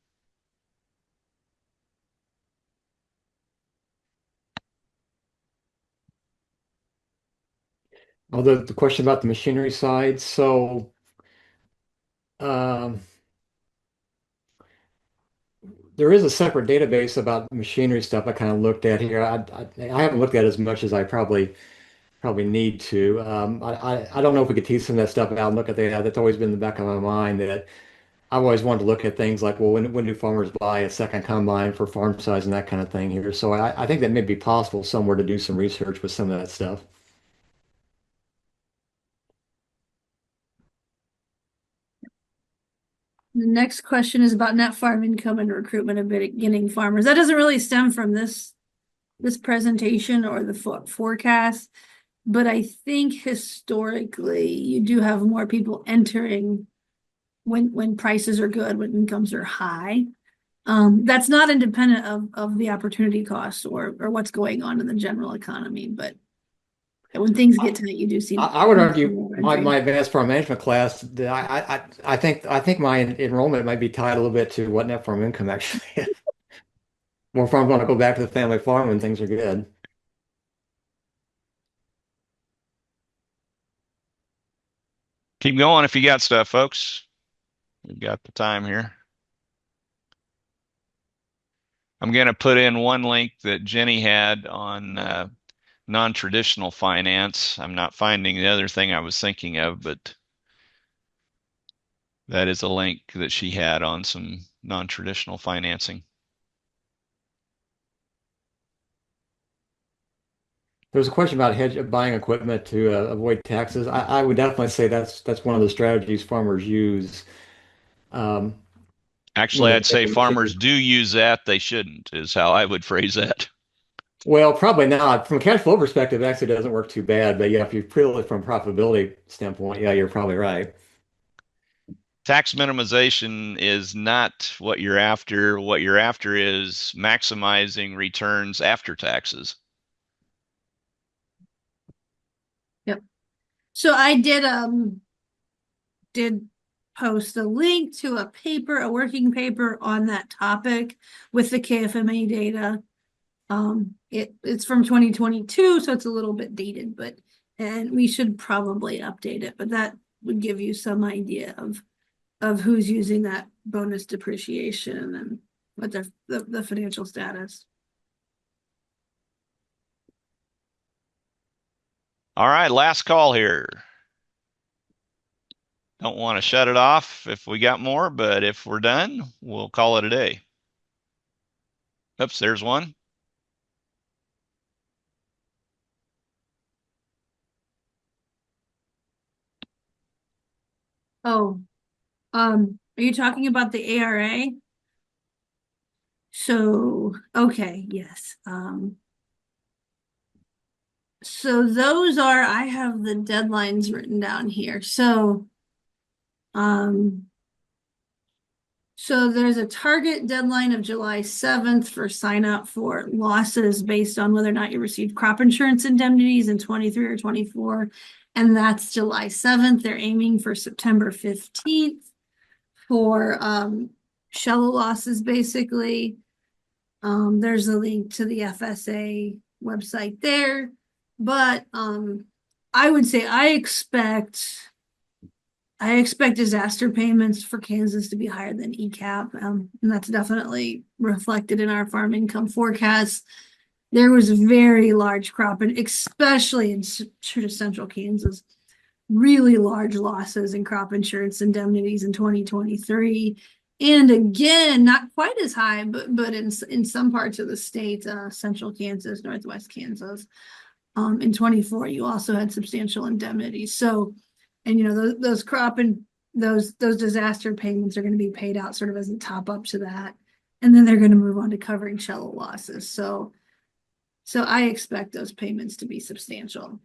Well, the question about the machinery side. So, um, there is a separate database about machinery stuff I kind of looked at here. I haven't looked at as much as I probably need to. I don't know if we could tease some of that stuff out and look at that. That's always been in the back of my mind that I've always wanted to look at things like, well, when do farmers buy a second combine for farm size and that kind of thing here. So I think that may be possible somewhere to do some research with some of that stuff. The next question is about net farm income and recruitment of beginning farmers. That doesn't really stem from this presentation or the forecast, but I think historically you do have more people entering when prices are good, when incomes are high. That's not independent of the opportunity cost or what's going on in the general economy, but when things get tight, you do see. I would argue my advanced farm management class, I think my enrollment might be tied a little bit to what net farm income actually is. More farms want to go back to the family farm when things are good. Keep going if you got stuff, folks. We've got the time here. I'm going to put in one link that Jenny had on non-traditional finance. I'm not finding the other thing I was thinking of, but that is a link that she had on some non-traditional financing. There's a question about buying equipment to avoid taxes. I would definitely say that's one of the strategies farmers use. Actually, I'd say farmers do use that. They shouldn't, is how I would phrase that. Well, probably not. From a cash flow perspective, it actually doesn't work too bad. But yeah, if you peel it from a profitability standpoint, yeah, you're probably right. Tax minimization is not what you're after. What you're after is maximizing returns after taxes. Yep. So I did post a link to a working paper on that topic with the KFMA data. It's from 2022, so it's a little bit dated, and we should probably update it, but that would give you some idea of who's using that bonus depreciation and what the financial status. All right, last call here. Don't want to shut it off if we got more, but if we're done, we'll call it a day. Oops, there's one. Oh, are you talking about the ARA? So, okay, yes. So those I have the deadlines written down here. So there's a target deadline of July 7th for sign up for losses based on whether or not you received crop insurance indemnities in 23 or 24. And that's July 7th. They're aiming for September 15th for shallow losses, basically. There's a link to the FSA website there. But I would say I expect disaster payments for Kansas to be higher than ECAP, and that's definitely reflected in our farm income forecast. There was very large crop, and especially in central Kansas, really large losses in crop insurance indemnities in 2023. And again, not quite as high, but in some parts of the state, central Kansas, northwest Kansas, in 24, you also had substantial indemnity. So, and those crop and those disaster payments are going to be paid out sort of as a top up to that, and then they're going to move on to covering shallow losses. So I expect those payments to be substantial.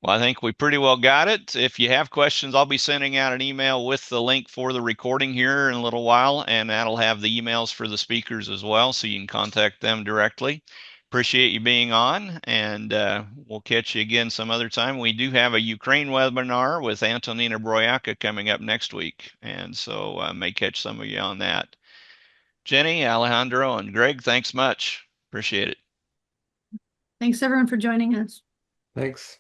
Well, I think we pretty well got it. If you have questions, I'll be sending out an email with the link for the recording here in a little while, and that'll have the emails for the speakers as well, so you can contact them directly. Appreciate you being on, and we'll catch you again some other time. We do have a Ukraine webinar with Antonina Broyaka coming up next week, and so I may catch some of you on that. Jenny, Alejandro, and Greg, thanks much. Appreciate it. Thanks everyone for joining us. Thanks.